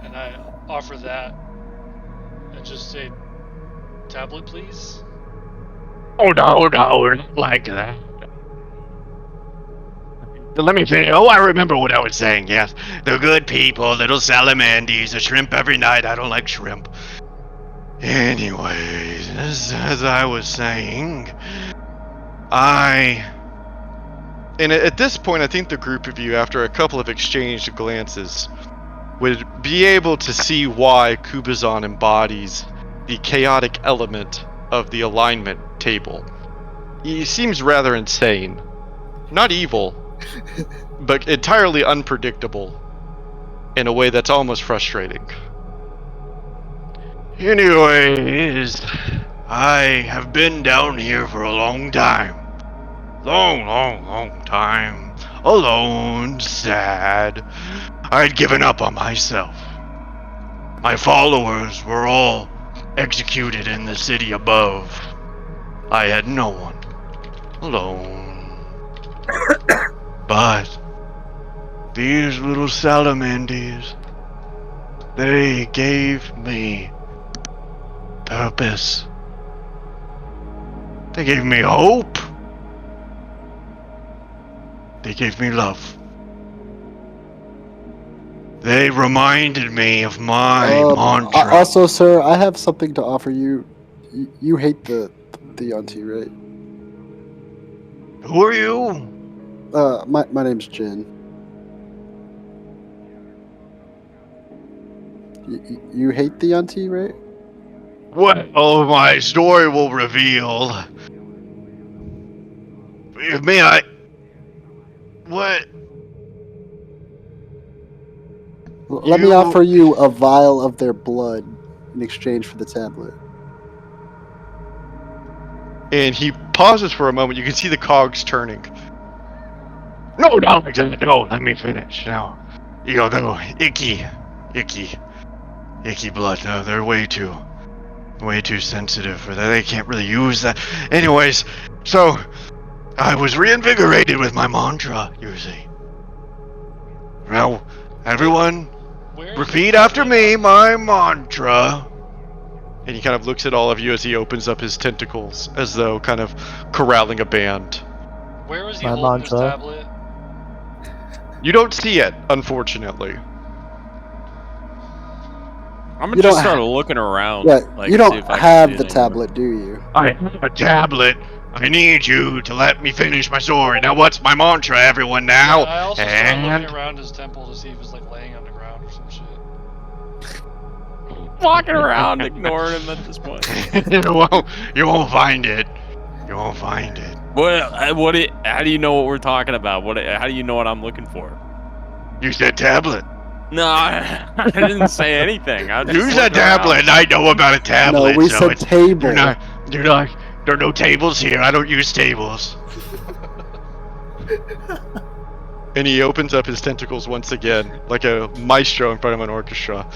and I offer that and just say, "Tablet, please." Oh no, not like that. Let me finish. Oh, I remember what I was saying. Yes, they're good people, little salamanders. A shrimp every night. I don't like shrimp. Anyways, as I was saying, and at this point, I think the group of you, after a couple of exchanged glances, would be able to see why Kubazan embodies the chaotic element of the alignment table. He seems rather insane. Not evil, but entirely unpredictable in a way that's almost frustrating. Anyways, I have been down here for a long time. Long time. Alone, sad. I'd given up on myself. My followers were all executed in the city above. I had no one. Alone. But these little salamanders, they gave me purpose. They gave me hope. They gave me love. They reminded me of my mantra. Also, sir, I have something to offer you. You hate the auntie, right? Who are you? My name's Jin. You hate the auntie, right? Well, my story will reveal. May I? What? Let me offer you a vial of their blood in exchange for the tablet. And he pauses for a moment. You can see the cogs turning. No, let me finish. No. You know, no, icky blood. No, they're way too sensitive for that. They can't really use that. Anyways, so I was reinvigorated with my mantra, you see. Now, everyone, repeat after me my mantra. And he kind of looks at all of you as he opens up his tentacles, as though kind of corralling a band. Where is he holding this tablet? You don't see it, unfortunately. I'm gonna just start looking around. Yeah, like, you don't have the anymore. tablet, do you? I have a tablet. I need you to let me finish my story. Now, what's my mantra, everyone? Now, I also started looking around his temple to see if it's like laying on the ground or some shit. Walking around, ignoring him at this point. you won't find it. You won't find it. How do you know what we're talking about? How do you know what I'm looking for? You said tablet. No, I didn't say anything. You said tablet, and I know about a tablet. No, we said table. You're not. There are no tables here. I don't use tables. And he opens up his tentacles once again, like a maestro in front of an orchestra.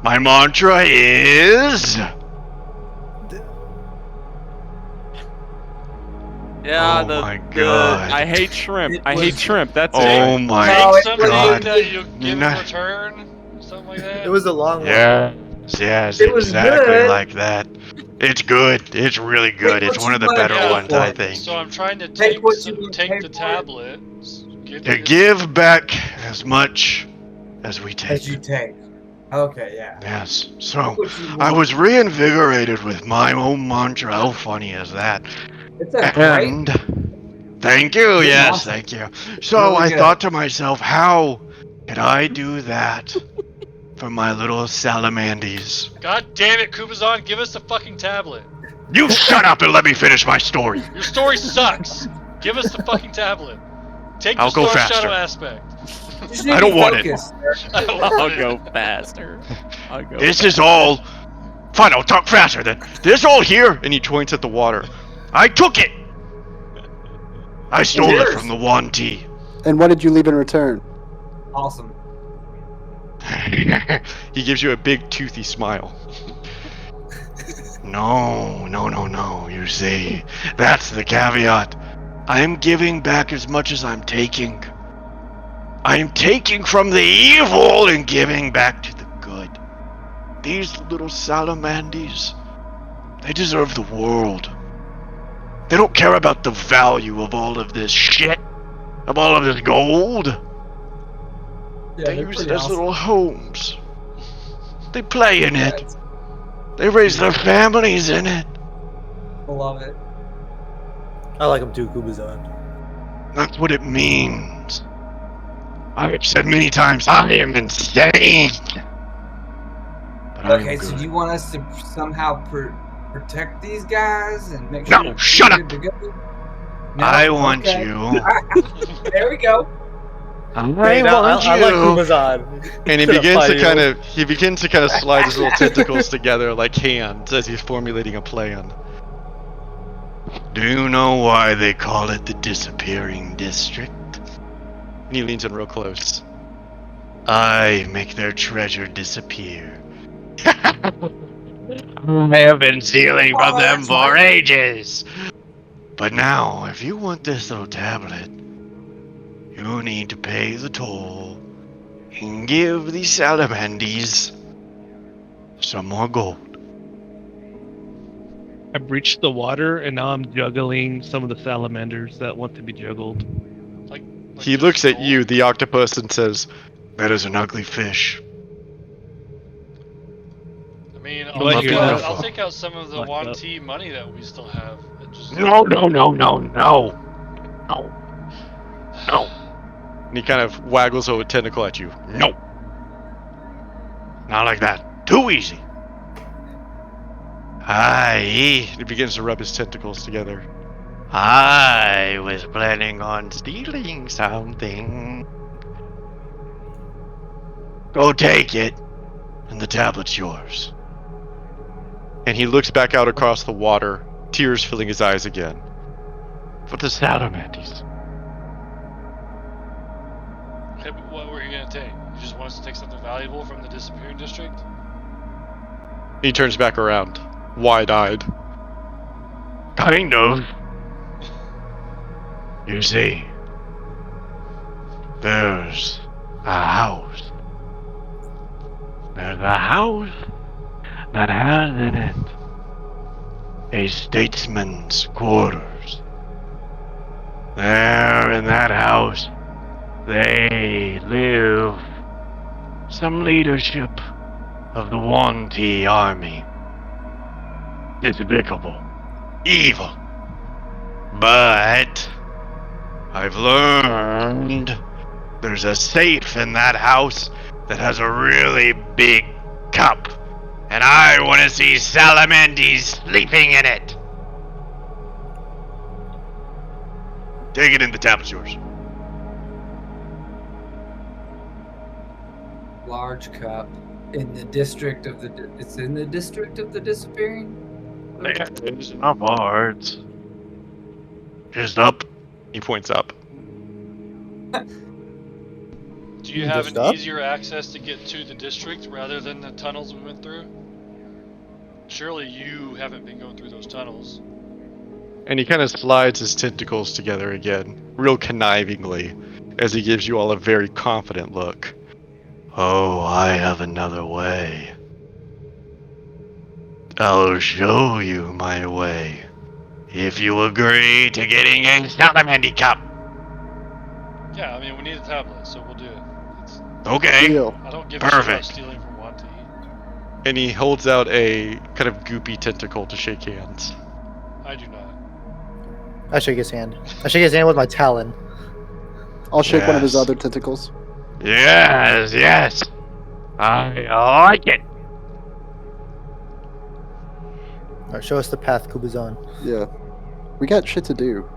My mantra is... Yeah, my God. I hate shrimp. I hate shrimp. That's it. Oh my Take something God. that you give in return? Something like that? It was a long one. Yes, It was exactly good. like that. It's good. It's really good. It's one of the better ones, I think. So I'm trying to take the tablet. Give back as much as we take. As you take. Okay, yeah. Yes. So I was reinvigorated with my own mantra. How funny is that? It's a great. And thank you. Good Yes, mantra. thank you. So Really I good. thought to myself, how could I do that for my little salamanders? God damn it, Kubazan, give us the fucking tablet. You shut up and let me finish my story. Your story sucks. Give us the fucking tablet. Take I'll the go Star faster. Shadow aspect. I don't want it. I'll go faster. This is all. Fine, I'll talk faster then. This all here, and he points at the water. I took it. I stole it from the Wanti. And what did you leave in return? Awesome. He gives you a big toothy smile. No. You see, that's the caveat. I am giving back as much as I'm taking. I am taking from the evil and giving back to the good. These little salamanders, they deserve the world. They don't care about the value of all of this shit, of all of this gold. Yeah, They use it as little homes. They play in it. They raise their families in it. I love it. I like him too, Kubazan. That's what it means. I've said many times, I am insane. But Okay, I'm so good. do you want us to somehow protect these guys and make sure? No, shut up! No? I want Okay. you. There we go. I I want like you. Kubazan. And he Gonna begins fight to you. kind of slide his little tentacles together like hands as he's formulating a plan. Do you know why they call it the disappearing district? And he leans in real close. I make their treasure disappear. I have been stealing from them for ages. But now, if you want this little tablet, you need to pay the toll and give the salamanders some more gold. I breached the water, and now I'm juggling some of the salamanders that want to be juggled. Like He just looks at gold? you, the octopus, and says, "That is an ugly fish." I mean, Do I hear that? I'll take out some of the Locked up. Wanti money that we still have. And just... No. And he kind of waggles a tentacle at you. No. Not like that. Too easy. He begins to rub his tentacles together. I was planning on stealing something. Go take it, and the tablet's yours. And he looks back out across the water, tears filling his eyes again. For the salamanders. Okay, but what were you gonna take? You just want us to take something valuable from the disappearing district? He turns back around, wide-eyed. Kind of. You see, there's a house. There's a house that has in it a statesman's quarters. There in that house, they live some leadership of the Wanti army. Despicable. Evil. But I've learned there's a safe in that house that has a really big cup. And I want to see salamanders sleeping in it. Take it in, the tablet's yours. Large cup in the district of the. It's in the district of the disappearing. It's not hard. Just up. He points up. Do you have Just an up? easier access to get to the district rather than the tunnels we went through? Surely you haven't been going through those tunnels. And he kind of slides his tentacles together again, real connivingly, as he gives you all a very confident look. Oh, I have another way. I'll show you my way. If you agree to getting a salamander cup. Yeah, I mean, we need a tablet, so we'll do it. Okay. Deal. I don't give a shit about Perfect. stealing from Wanti. And he holds out a kind of goopy tentacle to shake hands. I do not. I shake his hand. I shake his hand with my talon. I'll shake one of his Yes. other tentacles. Yes. I like it. Alright, show us the path, Kubazan. Yeah. We got shit to do.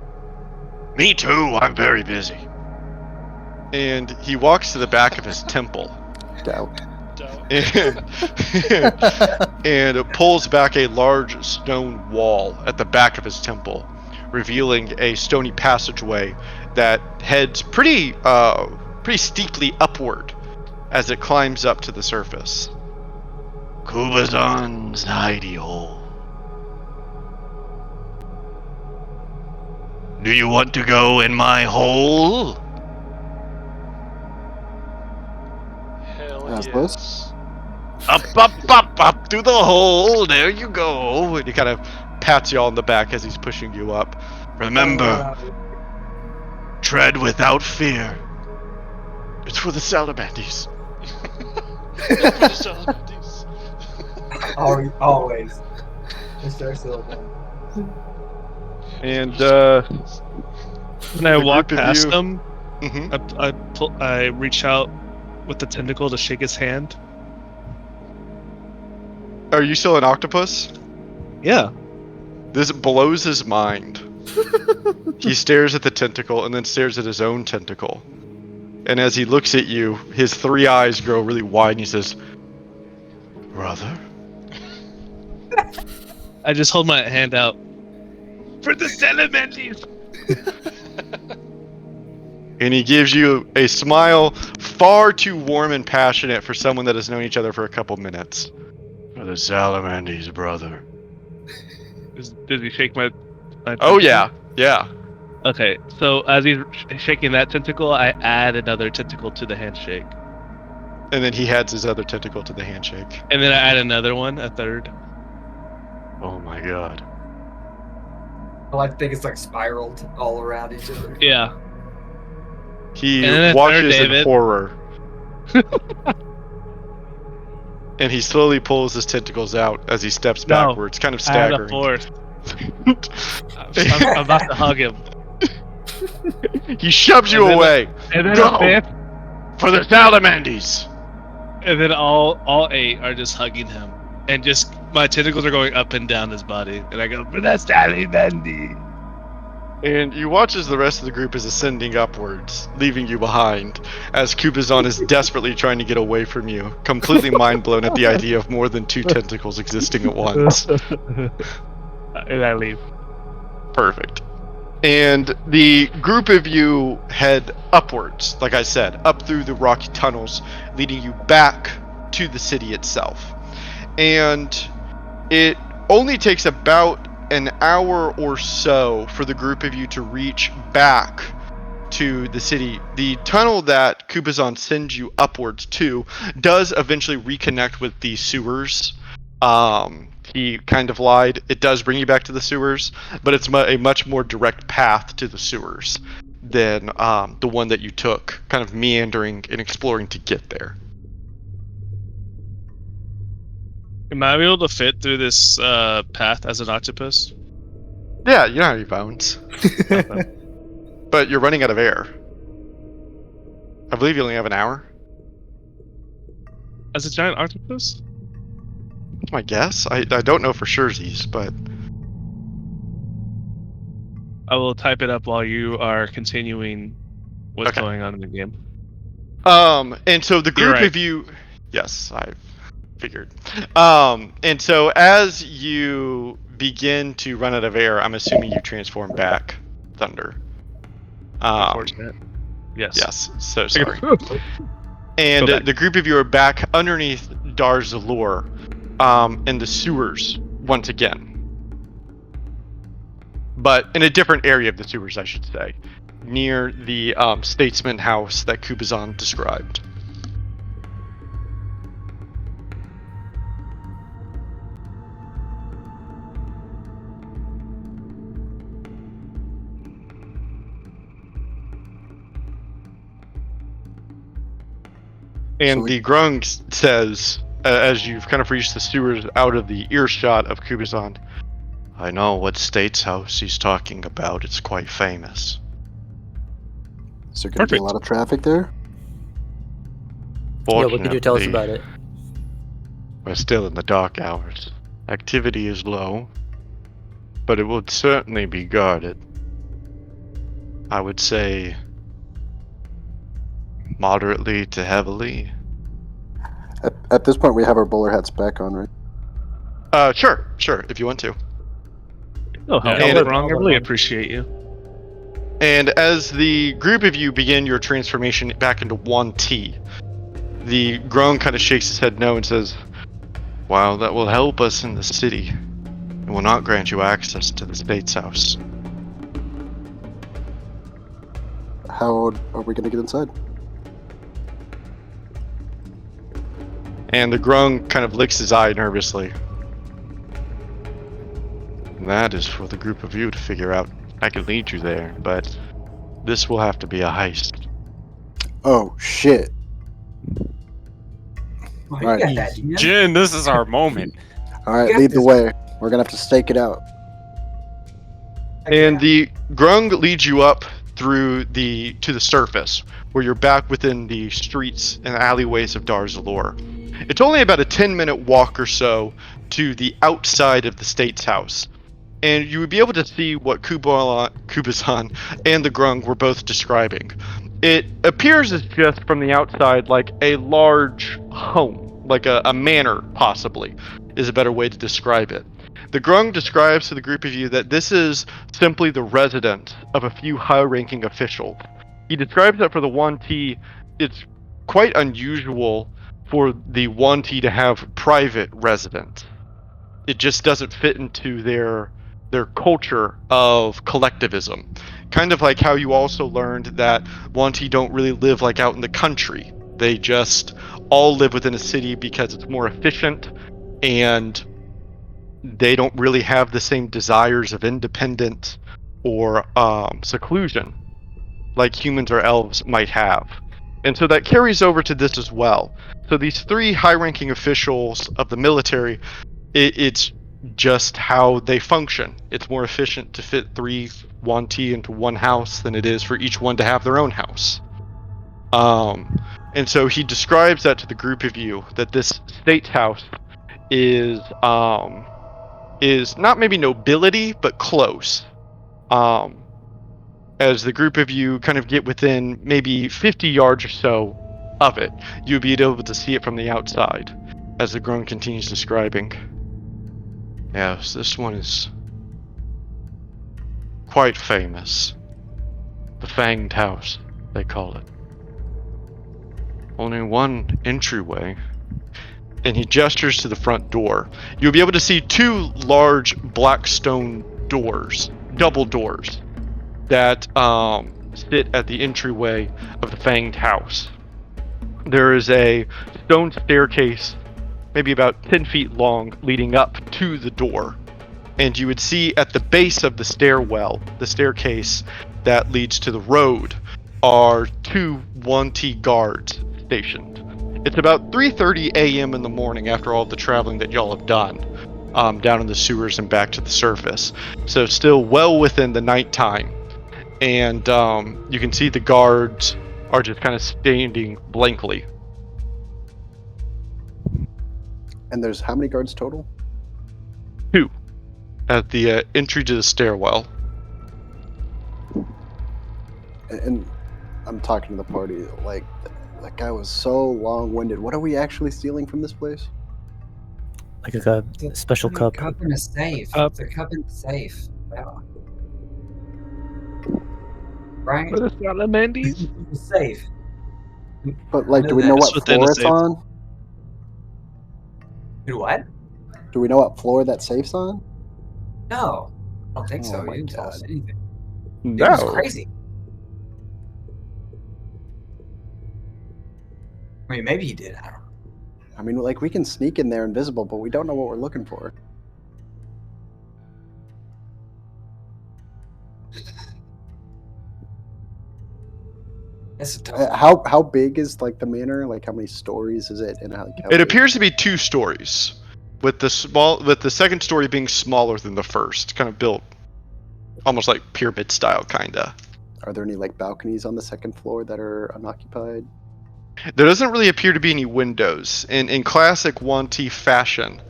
Me too, I'm very busy. and he walks to the back of his temple Doubt. and pulls back a large stone wall at the back of his temple, revealing a stony passageway that heads pretty steeply upward as it climbs up to the surface. Kubazan's hidey hole. Do you want to go in my hole? Hell As yes. Up to the hole. There you go. And he kind of pats you all on the back as he's pushing you up. Remember, tread without fear. It's for the salamanders. Always. Mr. Silverman. And When I The walk group of past you- him, mhm. I reach out with the tentacle to shake his hand. Are you still an octopus? Yeah. This blows his mind. He stares at the tentacle and then stares at his own tentacle. And as he looks at you, his 3 eyes grow really wide and he says, "Brother?" I just hold my hand out. For the salamanders! And he gives you a smile far too warm and passionate for someone that has known each other for a couple minutes. For the salamanders, brother. Does he shake my Oh tentacle? yeah. Okay, so as he's shaking that tentacle, I add another tentacle to the handshake. And then he adds his other tentacle to the handshake. And then I add another one, a third. Oh my god. Well, I think it's like spiraled all around each other. Yeah. He And then a third, watches in David. horror. And he slowly pulls his tentacles out as he steps No, backwards, kind of I add a staggering. fourth. I'm about to hug him. He shoves you And then- away. And then Go! a fifth. For the salamanders. And then all 8 are just hugging him. And just, my tentacles are going up and down his body. And I go, for the salamanders! And you watch as the rest of the group is ascending upwards, leaving you behind, as Kubazan is desperately trying to get away from you, completely mind blown at the idea of more than 2 tentacles existing at once. And I leave. Perfect. And the group of you head upwards, like I said, up through the rocky tunnels, leading you back to the city itself. And it only takes about an hour or so for the group of you to reach back to the city. The tunnel that Kubazan sends you upwards to does eventually reconnect with the sewers. He kind of lied. It does bring you back to the sewers, but it's a much more direct path to the sewers than the one that you took, kind of meandering and exploring to get there. Am I able to fit through this path as an octopus? Yeah, you don't have any bones. But you're running out of air. I believe you only have an hour. As a giant octopus? That's my guess. I don't know for sure, but I will type it up while you are continuing what's Okay. going on in the game. And so the You're group right. of you, yes, I've figured. And so as you begin to run out of air, I'm assuming you transform back, Thunder. Unfortunate. Yes. Yes. So I sorry. go, And Go back. the group of you are back underneath Darzalur, in the sewers once again. But in a different area of the sewers, I should say, near the statesman house that Kubazan described. And So the Grung says, as you've kind of reached the sewers out of the earshot of Kubazan, I know what state's house he's talking about. It's quite famous. Is there going to be a Perfect. lot of traffic there? Yeah, what could you tell us Fortunately, about it? We're still in the dark hours. Activity is low, but it would certainly be guarded. I would say Moderately to heavily. At this point, we have our bowler hats back on, right? Sure, if you want to. Oh, help Yeah. out And- wrong. I really appreciate you. And as the group of you begin your transformation back into 1T, the Groan kind of shakes his head no and says, "While that will help us in the city, it will not grant you access to the State's house." How are we going to get inside? And the Groan kind of licks his eye nervously. "That is for the group of you to figure out. I can lead you there, but this will have to be a heist." Oh, shit. Oh, Right. you got that, Jen. Jin, this is our moment. All right, got lead the this. way. We're going to have to stake it out. And the Grung leads you up through to the surface, where you're back within the streets and alleyways of Darzalor. It's only about a 10-minute walk or so to the outside of the State's house, and you would be able to see what Kubazan and the Grung were both describing. It appears as just from the outside like a large home, like a manor, possibly, is a better way to describe it. The Grung describes to the group of you that this is simply the residence of a few high-ranking officials. He describes that for the 1T, it's quite unusual for the 1T to have private residence. It just doesn't fit into their culture of collectivism. Kind of like how you also learned that 1T don't really live like out in the country. They just all live within a city because it's more efficient, and they don't really have the same desires of independence or seclusion like humans or elves might have. And so that carries over to this as well. So these three high-ranking officials of the military, it's just how they function. It's more efficient to fit 3 1T into one house than it is for each one to have their own house. And so he describes that to the group of you, that this state's house is not maybe nobility, but close. As the group of you kind of get within maybe 50 yards or so of it, you'll be able to see it from the outside, as the Groan continues describing. Yes, this one is quite famous. The Fanged House, they call it. Only one entryway. And he gestures to the front door. You'll be able to see 2 large black stone doors, double doors, that sit at the entryway of the Fanged House. There is a stone staircase, maybe about 10 feet long, leading up to the door. And you would see at the base of the staircase that leads to the road, are 2 1T guards stationed. It's about 3:30 a.m. in the morning after all the traveling that y'all have done, down in the sewers and back to the surface. So still well within the nighttime. And you can see the guards are just kind of standing blankly. And there's how many guards total? 2 at the entry to the stairwell. And I'm talking to the party, like, that guy was so long-winded. What are we actually stealing from this place? Like a special cup. Cup in a safe. It's a cup in a safe. Yeah. Right? For the Salamanders? It's safe. But, like, do we That know is what within a floor it's safe. on? Do what? Do we know what floor that safe's on? No. I don't think Oh so. my You didn't tell us God. anything. It was crazy. I mean, maybe he did. I don't know. I mean, like, we can sneak in there invisible, but we don't know what we're looking for. It's a tough. How big is, like, the manor? Like, how many stories is it? And how It appears to be 2 stories, with the second story being smaller than the first, kind of built almost like pyramid style, kinda. Are there any, like, balconies on the second floor that are unoccupied? There doesn't really appear to be any windows. In classic 1T fashion,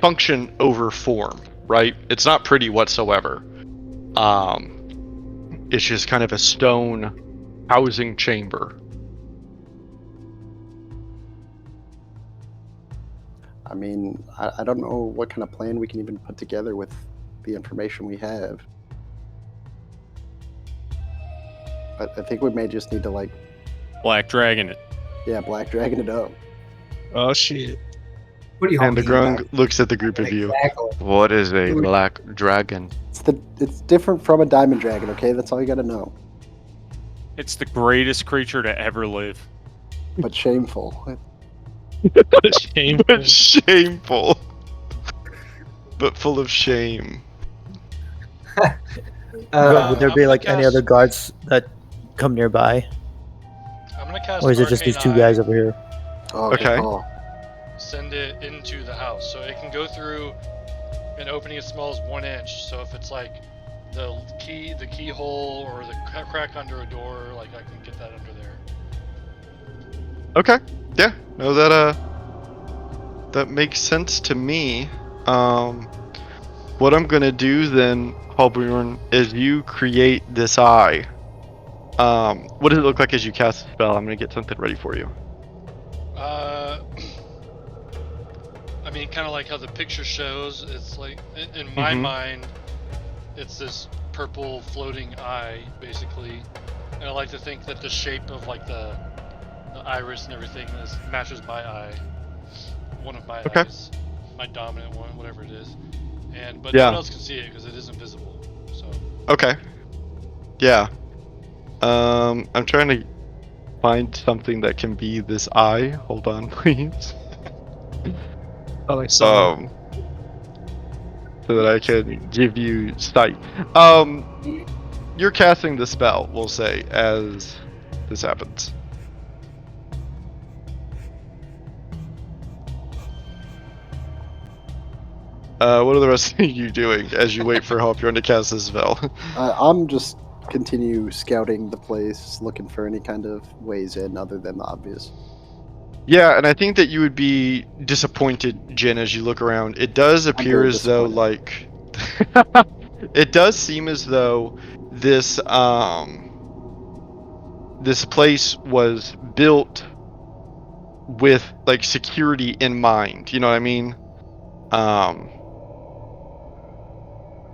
function over form, right? It's not pretty whatsoever. It's just kind of a stone housing chamber. I mean, I don't know what kind of plan we can even put together with the information we have. But I think we may just need to, like, Black Dragon it. yeah, Black Dragon it up. Oh shit. What do you all And the mean Grung by looks at the group of you. exactly? What is a black dragon? It's different from a diamond dragon, okay? That's all you gotta know. It's the greatest creature to ever live. But shameful. Shame. But shameful. But full of shame. Would there I'm be gonna like any cast- other guards that come nearby, I'm gonna cast or is it just these two Arcane Eye, guys over here? Oh, good Okay. call. Send it into the house, so it can go through an opening as small as 1 inch. So if it's like the keyhole or the crack under a door, like I can get that under there. Okay. Yeah. No, that makes sense to me. What I'm gonna do then, Halbjorn, is you create this eye. What does it look like as you cast the spell? I'm gonna get something ready for you. I mean, kind of like how the picture shows. It's like in my Mhm. mind, it's this purple floating eye, basically. And I like to think that the shape of like the iris and everything matches my eye. One of my Okay. eyes, my dominant one, whatever it is. But Yeah. no one else can see it because it is invisible. So Okay. Yeah. I'm trying to find something that can be this eye. Hold on, please. Oh, I saw. So that I can give you sight. You're casting the spell, we'll say, as this happens. What are the rest of you doing as you wait for Halbjorn to cast this spell? I'm just continue scouting the place, looking for any kind of ways in other than the obvious. Yeah, and I think that you would be disappointed, Jin, as you look around. It does appear very as though, like, it does seem as though this this place was built with like security in mind. You know what I mean?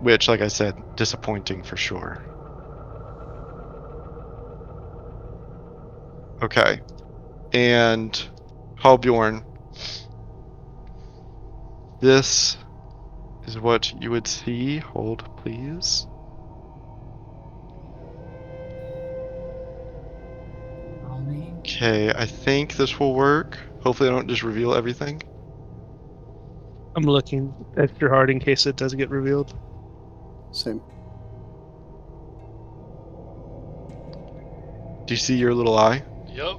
Which, like I said, disappointing for sure. Okay, and Halbjorn, this is what you would see. Hold, please. Okay, I think this will work. Hopefully I don't just reveal everything. I'm looking extra hard in case it does get revealed. Same. Do you see your little eye? yep.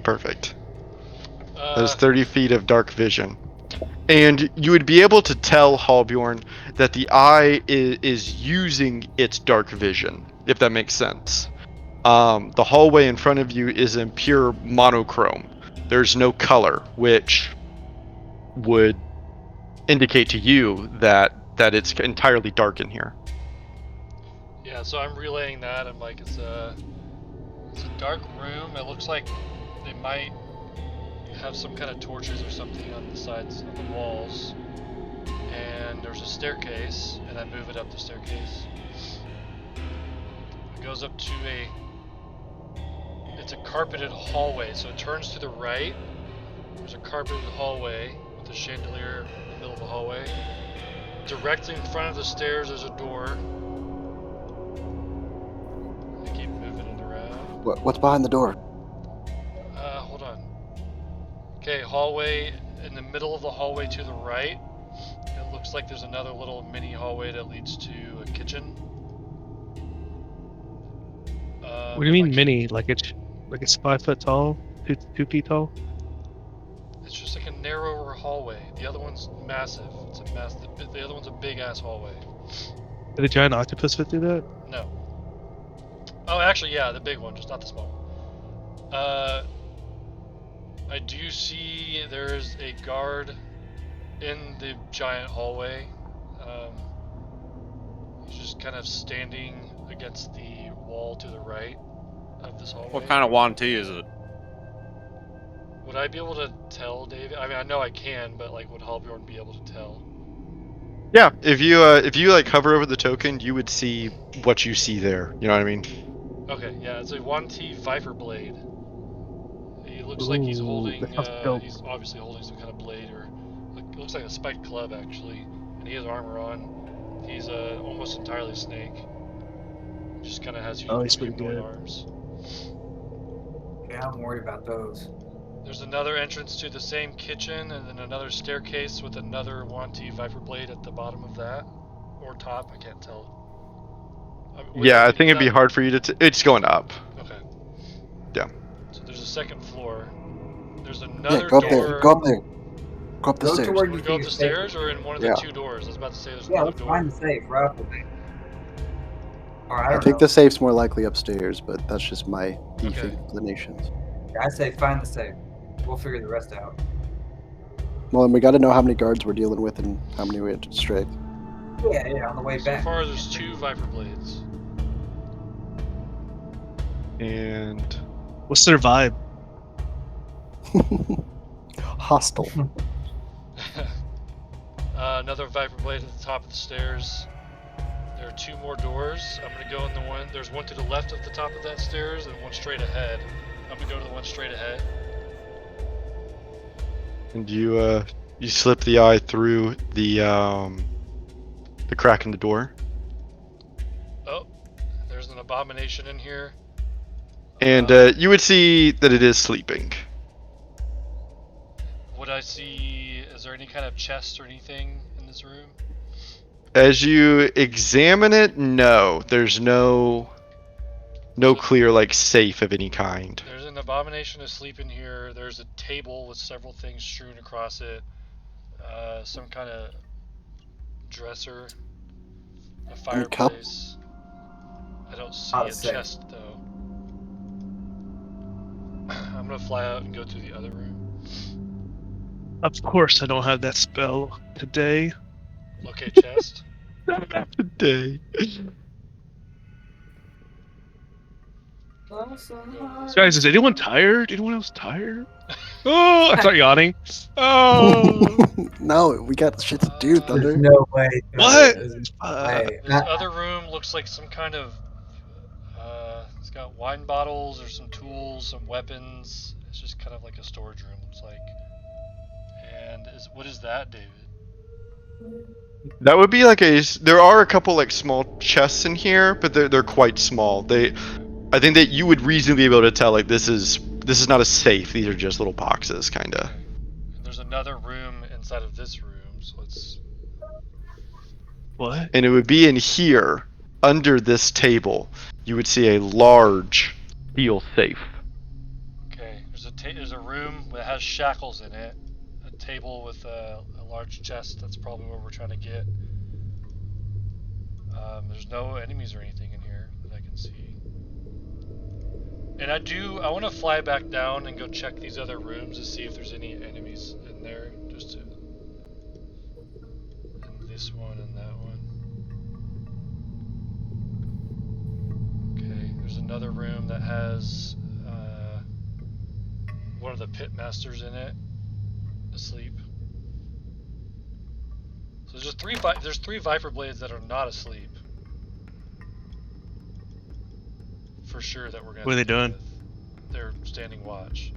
Perfect. That is Uh, 30 feet of dark vision. And you would be able to tell, Halbjorn, that the eye is using its dark vision, if that makes sense. The hallway in front of you is in pure monochrome. There's no color, which would indicate to you that it's entirely dark in here. yeah. So I'm relaying that. I'm like, it's a dark room. It looks like they might have some kind of torches or something on the sides of the walls. And there's a staircase, and I move it up the staircase. It goes up to it's a carpeted hallway, so it turns to the right. There's a carpeted hallway with a chandelier in the middle of the hallway. Directly in front of the stairs there's a door. I keep moving it around. What's behind the door? Hold on. Okay, hallway in the middle of the hallway to the right. It looks like there's another little mini hallway that leads to a kitchen. What do you mean mini? Like it's 5 foot tall, 2 feet tall? It's just like a narrower hallway. The other one's massive. It's a the other one's a big ass hallway. Did a giant octopus fit through that? No. Oh, actually, yeah, the big one, just not the small one. I do see there's a guard in the giant hallway. He's just kind of standing against the wall to the right. of this hallway. What kind of Wanti is it? Would I be able to tell, David? I mean, I know I can, but like, would Halbjorn be able to tell? Yeah, if you like hover over the token, you would see what you see there. You know what I mean? Okay, yeah, it's a 1T Viper blade. He looks like he's Ooh, holding. that sounds dope. He's obviously holding some kind of blade, or it looks like a spiked club actually, and he has armor on. He's almost entirely snake. Just kind of has He's pretty humanoid good. arms. Yeah, I'm worried about those. There's another entrance to the same kitchen, and then another staircase with another 1T Viper blade at the bottom of that, or top. I can't tell. Yeah, I think it'd be hard for you to. It's going up. Okay. Yeah. So there's a second floor. There's Yeah, another go up door. there. Go up there. Go up the Go to stairs. where Do you we go up think the is safe. stairs or in one of the Yeah. two doors? I was about to say there's Yeah, another let's door. find the safe right up there. Or I I don't think know. the safe's more likely upstairs, but that's just my beefy Okay. inclinations. I say find the safe. We'll figure the rest out. Well, and we got to know how many guards we're dealing with and how many we have to distract. Yeah, on the way So back. far, there's 2 Viper blades. And What's their vibe? Hostile. Another Viper blade at the top of the stairs. There are 2 more doors. I'm gonna go in the one. There's one to the left of the top of that stairs, and one straight ahead. I'm gonna go to the one straight ahead. and you slip the eye through the crack in the door, Oh, there's an abomination in here. and you would see that it is sleeping. Would I see? Is there any kind of chest or anything in this room? As you examine it, no, there's no clear like safe of any kind. There's an abomination asleep in here. There's a table with several things strewn across it. Some kind of dresser, a fireplace. I don't see a chest though. I'm gonna fly out and go to the other room. Of course, I don't have that spell today. Locate chest. Not today. Guys, is anyone tired? Anyone else tired? Oh, I start yawning. Oh, No, we got shit to do, Thunder. There's no way. What? There's no Uh, way. This other room looks like some kind of. It's got wine bottles or some tools, some weapons. It's just kind of like a storage room, looks like. And what is that, David? That would be like there are a couple like small chests in here, but they're quite small. I think that you would reasonably be able to tell like this is not a safe. These are just little boxes, kind of. And there's another room inside of this room, so let's. what? And it would be in here, under this table. You would see a large steel safe. Okay, there's a room that has shackles in it. A table with a large chest. That's probably where we're trying to get. There's no enemies or anything in here that I can see. And I want to fly back down and go check these other rooms to see if there's any enemies in there. Just to. And this one and that one. Okay, there's another room that has one of the pit masters in it, asleep. So there's three Viper blades that are not asleep. For sure that we're gonna. What are they deal doing? with. They're standing watch.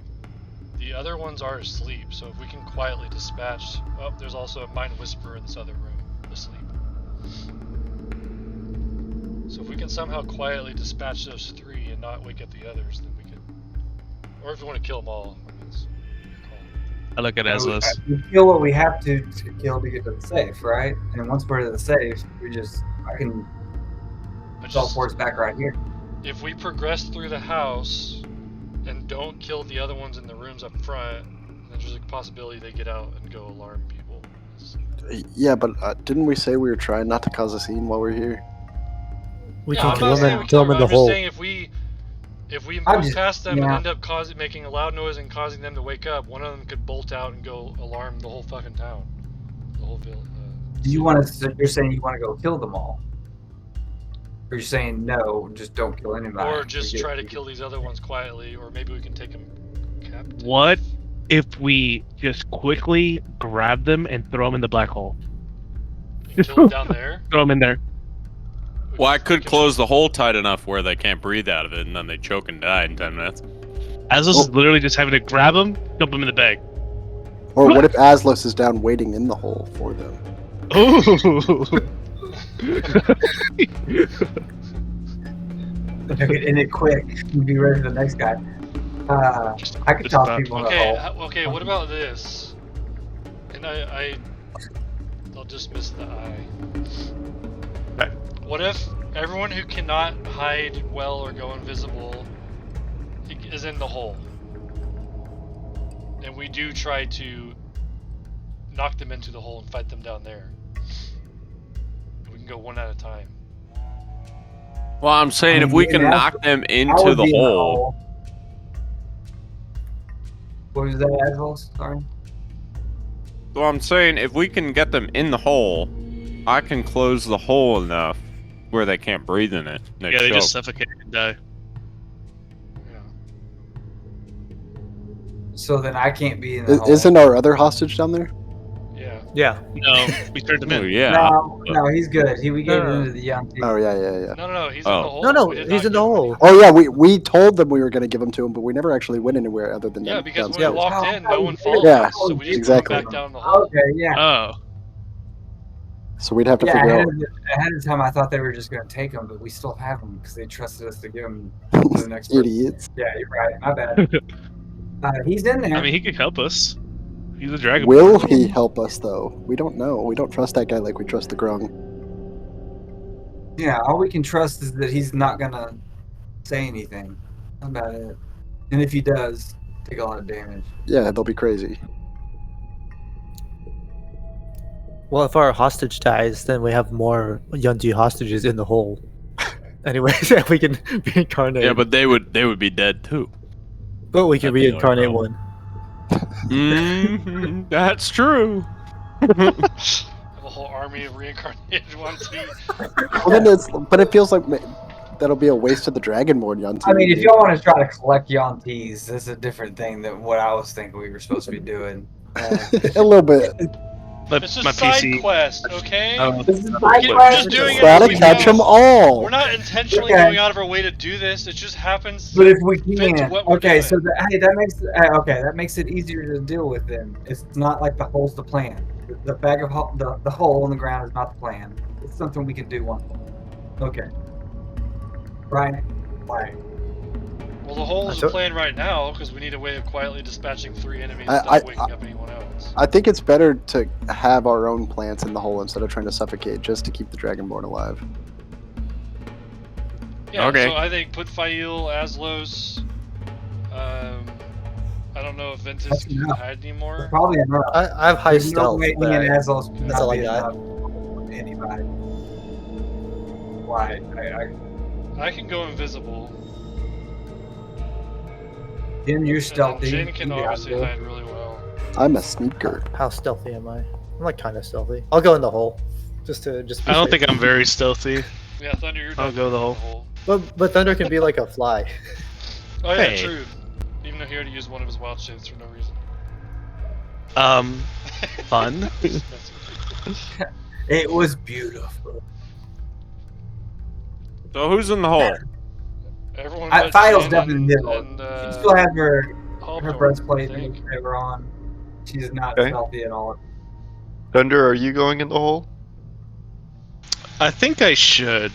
The other ones are asleep, so if we can quietly dispatch. Oh, there's also a Mind Whisperer in this other room, asleep. So if we can somehow quietly dispatch those 3 and not wake up the others, then we could. Or if you want to kill them all, I mean, it's your call. I look at it as this. We kill what we have to kill to get to the safe, right? And once we're to the safe, I can teleport back right here. If we progress through the house and don't kill the other ones in the rooms up front, then there's a possibility they get out and go alarm people. Yeah, but didn't we say we were trying not to cause a scene while we're here? We Yeah, can I'm kill not them saying and we throw kill them in the I'm just hole. saying if we I'm move just- past them yeah. and end up making a loud noise and causing them to wake up, one of them could bolt out and go alarm the whole fucking town, the whole village. Do you want to? You're saying you want to go kill them all? Are you saying no, just don't kill anybody? Or just try to kill these other ones quietly, or maybe we can take them captive. What if we just quickly grab them and throw them in the black hole? Kill them down there? Throw them in there. Well, I could close the hole tight enough where they can't breathe out of it, and then they choke and die in 10 minutes. Azos is literally just having to grab them, dump them in the bag. Or what if Aslos is down waiting in the hole for them? Ooh. And it quick. You'd be ready for the next guy. I could toss people in the hole. Okay, what about this? And I'll dismiss the eye. Okay. What if everyone who cannot hide well or go invisible is in the hole? And we do try to knock them into the hole and fight them down there. We can go one at a time. Well, I'm saying if we can knock them into the hole. What was that, assholes? Sorry. Well, I'm saying if we can get them in the hole, I can close the hole enough where they can't breathe in it. Yeah, they just suffocate and die. So then I can't be in the hole. Isn't our other hostage down there? Yeah. No, we turned him in. Oh, yeah. No, he's good. We gave him to the young team. Oh yeah. No, he's in the hole. No, We did he's not in the give him hole. Oh yeah, we told them we were going to give them to him, but we never actually went anywhere other than Yeah, them because when downstairs. we walked in, no one followed Yeah, us, so we just exactly. went back down the hole. Okay, yeah. Oh. So we'd have to Yeah, figure out. ahead of time I thought they were just going to take them, but we still have them because they trusted us to give them to the next person. Idiots. Yeah, you're right. My bad. He's in there. I mean, he could help us. He's a dragon. Will he help us though? We don't know. We don't trust that guy like we trust the Grung. Yeah, all we can trust is that he's not going to say anything. That's about it. And if he does, take a lot of damage. Yeah, they'll be crazy. Well, if our hostage dies, then we have more Yunji hostages in the hole. Anyways, yeah, we can reincarnate. Yeah, but they would be dead too. But we can That'd be no reincarnate problem. one. That's true. Have a whole army of reincarnated ones. Well, then but it feels like that'll be a waste of the Dragonborn Yunti. I mean, if y'all want to try to collect Yontis, that's a different thing than what I was thinking we were supposed to be doing. A little bit. This is My side PC. quest, okay? This is We're just doing it Gotta as we catch go. them all. We're not intentionally Okay. going out of our way to do this. It just happens. But if we fit can, what we're okay, doing. so that makes it easier to deal with. Then it's not like the hole's the plan. The bag of the hole in the ground is not the plan. It's something we can do one. Okay. Right. Right. Well, the hole is So- a plan right now because we need a way of quietly dispatching 3 enemies I- without waking up anyone else. I think it's better to have our own plants in the hole instead of trying to suffocate just to keep the Dragonborn alive. Yeah, Okay. so I think put Fail, Aslos. I don't know if Ventus That's can enough. hide anymore. Probably enough. I have high There's no stealth. way but me and I- Azos could that's not all I be got. enough for anybody. Why? I can go invisible. Then you're And stealthy. Jin can You got obviously it. hide really well. I'm a sneaker. How stealthy am I? I'm like kind of stealthy. I'll go in the hole, just to be I don't safe. think I'm very stealthy. Yeah, Thunder, you're I'll go the definitely hole. in But Thunder can be like a fly. Oh yeah, Hey. true. Even though he already used one of his wild shades for no reason. Fun. It was beautiful. So who's in the hole? Everyone but File's Jin definitely in the middle. and, She still has her Hobthorn, breastplate I and think. whatever on. She's not Okay. stealthy at all. Thunder, are you going in the hole? I think I should.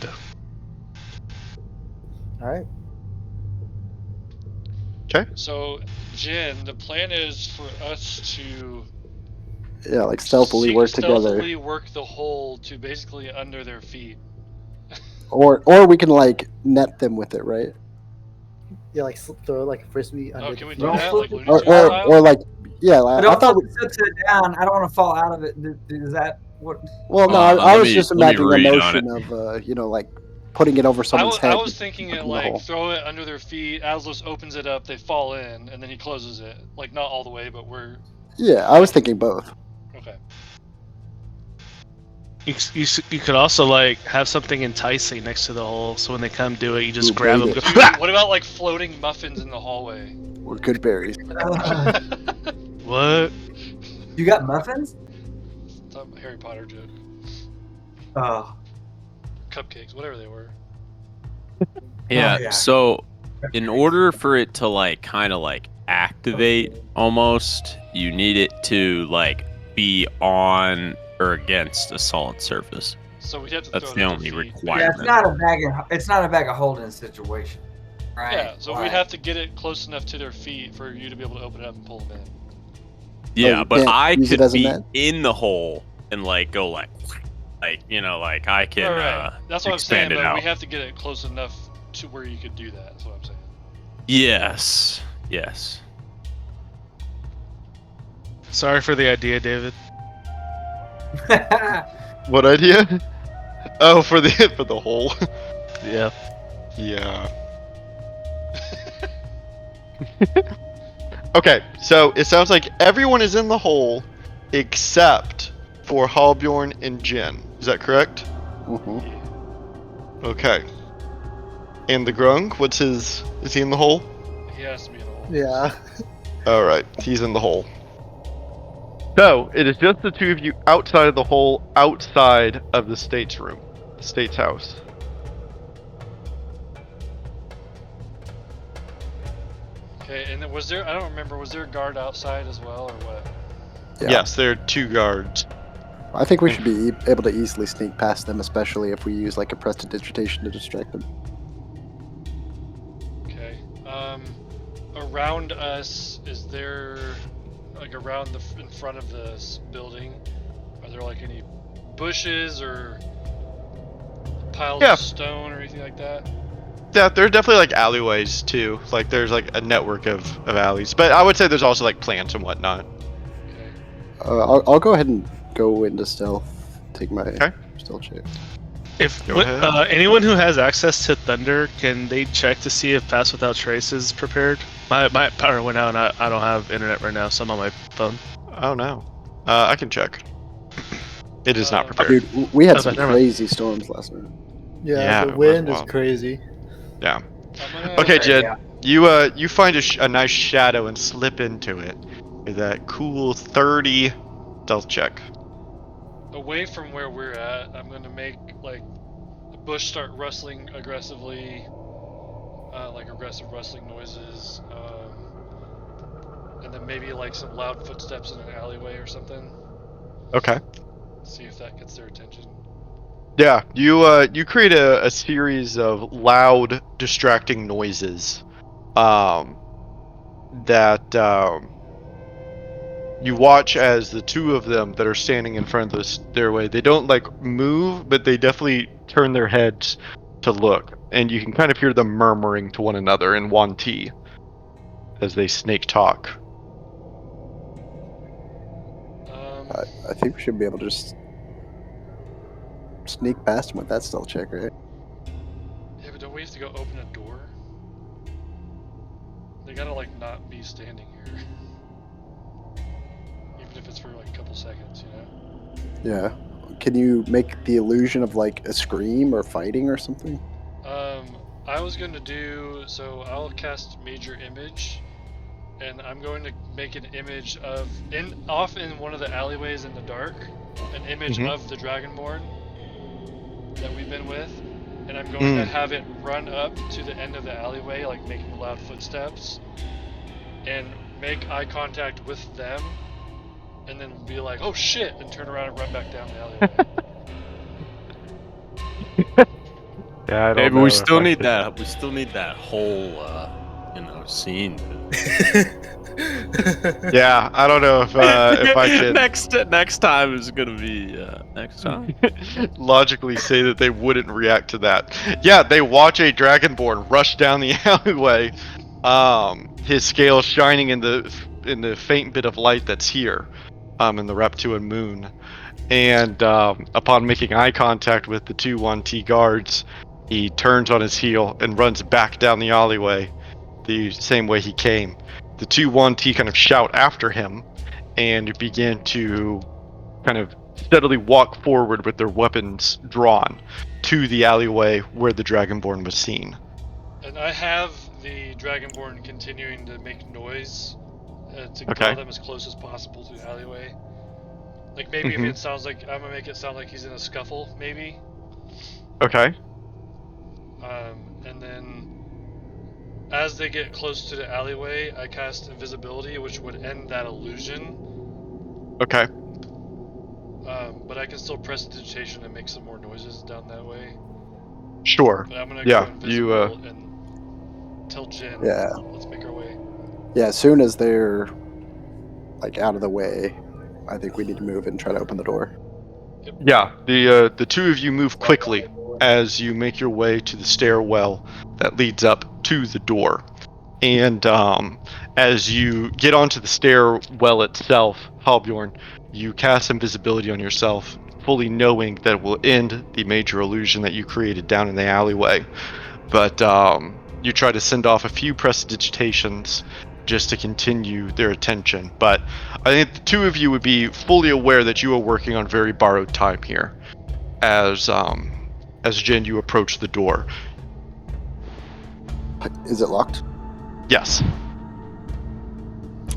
All right. So, Jin, the plan is for us to Yeah, like stealthily work together. stealthily work the hole to basically under their feet. Or we can like net them with it, right? Yeah, like throw like a frisbee. Oh, Under can we the do Don't that? flip Like it. Looney Or Tunes style? or like yeah, like, But I thought. also, it sets it down. I don't want to fall out of it. Is that what? Well, no, Let I was me- just let me imagining the read on motion of like putting it over someone's I head. was thinking it in the like hole. throw it under their feet. Aslos opens it up, they fall in, and then he closes it. Like not all the way, but we're Yeah, I was thinking both. okay. You could also like have something enticing next to the hole, so when they come do it, you just Ooh, grab them. bait Go, it. Dude, what about like floating muffins in the hallway? Or good berries. what? You got muffins? It's a Harry Potter joke. Oh, Cupcakes, whatever they were. Yeah, yeah. so in order for it to like kind of like activate almost, you need it to like be on or against a solid surface. So we'd have to That's throw it the at only their feet. Yeah, requirement. it's not a bag of holding situation, right? Yeah, so Like, we'd have to get it close enough to their feet for you to be able to open it up and pull them in. Yeah, you but can't I use it could as a be net? in the hole and like go like you know, like I can Right. That's what I'm saying, expand it but we out. have to get it close enough to where you could do that. That's what I'm saying. Yes. Yes. Sorry for the idea, David. What idea? Oh, for the hole. Yeah. Yeah. Okay, so it sounds like everyone is in the hole except for Halbjorn and Jin. Is that correct? Mhm. Okay. And the Grung, what's his... Is he in the hole? He has to be in a hole. Yeah. Alright, he's in the hole. So, it is just the two of you outside of the hole, outside of the state's room. The state's house. Okay, and then was there? I don't remember. Was there a guard outside as well, or what? Yeah. Yes, there are two guards. I think we should be able to easily sneak past them, especially if we use like a prestidigitation to distract them. Okay. Around us, is there like around in front of this building? Are there like any bushes or piles Yeah. of stone or anything like that? Yeah, there are definitely like alleyways too. Like there's like a network of alleys. But I would say there's also like plants and whatnot. Okay. I'll go ahead and go into stealth. Take my Okay. stealth check. If Go ahead. anyone who has access to Thunder, can they check to see if Pass Without Trace is prepared? My power went out and I don't have internet right now, so I'm on my phone. Oh no. I can check. It is not prepared. Dude, we had Okay, some never mind. crazy storms last night. Yeah, Yeah, the it was wind is wild. crazy. Yeah. I'm gonna, Okay, Jed. yeah. You find a nice shadow and slip into it with that cool 30 stealth check. Away from where we're at, I'm gonna make like the bush start rustling aggressively, like aggressive rustling noises, and then maybe like some loud footsteps in an alleyway or something. Okay. See if that gets their attention. Yeah, you create a series of loud, distracting noises, that you watch as the two of them that are standing in front of the stairway. They don't like move, but they definitely turn their heads to look, and you can kind of hear them murmuring to one another in Wanti as they snake talk. I think we should be able to just sneak past them with that stealth check, right? Yeah, but don't we have to go open a door? They gotta like not be standing here, even if it's for like a couple seconds, you know. Yeah. Can you make the illusion of like a scream or fighting or something? I was going to do so. I'll cast Major Image, and I'm going to make an image of off in one of the alleyways in the dark, an image Mhm. of the Dragonborn that we've been with, and I'm going to have it run up to the end of the alleyway, like making loud footsteps, and make eye contact with them, and then be like, "Oh shit!" and turn around and run back down the alleyway. Yeah, I Hey, but we still need that. We still need that whole, scene. Yeah, I don't know if I can next time is gonna be next time. logically say that they wouldn't react to that. Yeah, they watch a dragonborn rush down the alleyway, his scales shining in the faint bit of light that's here, in the Reptuan moon, and upon making eye contact with the two 1T guards, he turns on his heel and runs back down the alleyway, the same way he came. The two 1T kind of shout after him, and begin to kind of steadily walk forward with their weapons drawn to the alleyway where the Dragonborn was seen. And I have the Dragonborn continuing to make noise to Okay. draw them as close as possible to the alleyway. Like maybe if Mhm. it sounds like I'm gonna make it sound like he's in a scuffle, maybe. Okay. And then as they get close to the alleyway, I cast invisibility, which would end that illusion. Okay. But I can still prestidigitation and make some more noises down that way. Sure. But I'm gonna Yeah, go invisible and tell Jen, Yeah. let's make our way. Yeah, as soon as they're like out of the way, I think we need to move and try to open the door. Yeah, the two of you move quickly as you make your way to the stairwell that leads up to the door. And as you get onto the stairwell itself, Halbjorn, you cast invisibility on yourself, fully knowing that it will end the major illusion that you created down in the alleyway. But you try to send off a few prestidigitations just to continue their attention. But I think the two of you would be fully aware that you are working on very borrowed time here. As Jen, you approach the door. Is it locked? Yes.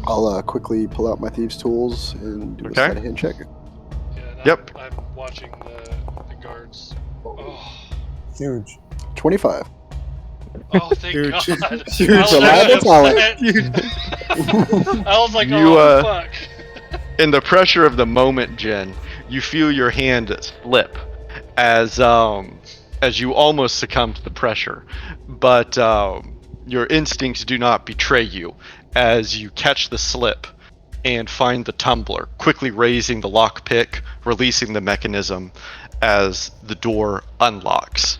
I'll quickly pull out my thieves' tools and do a Okay. sleight of hand check. Yeah, and Yep. I'm watching the guards. Oh, Huge. 25. oh thank Huge. God. Huge. I was Reliable actually talent. upset. I was like, You, oh, fuck. In the pressure of the moment, Jen, you feel your hand slip as you almost succumb to the pressure. But your instincts do not betray you as you catch the slip and find the tumbler, quickly raising the lockpick, releasing the mechanism as the door unlocks.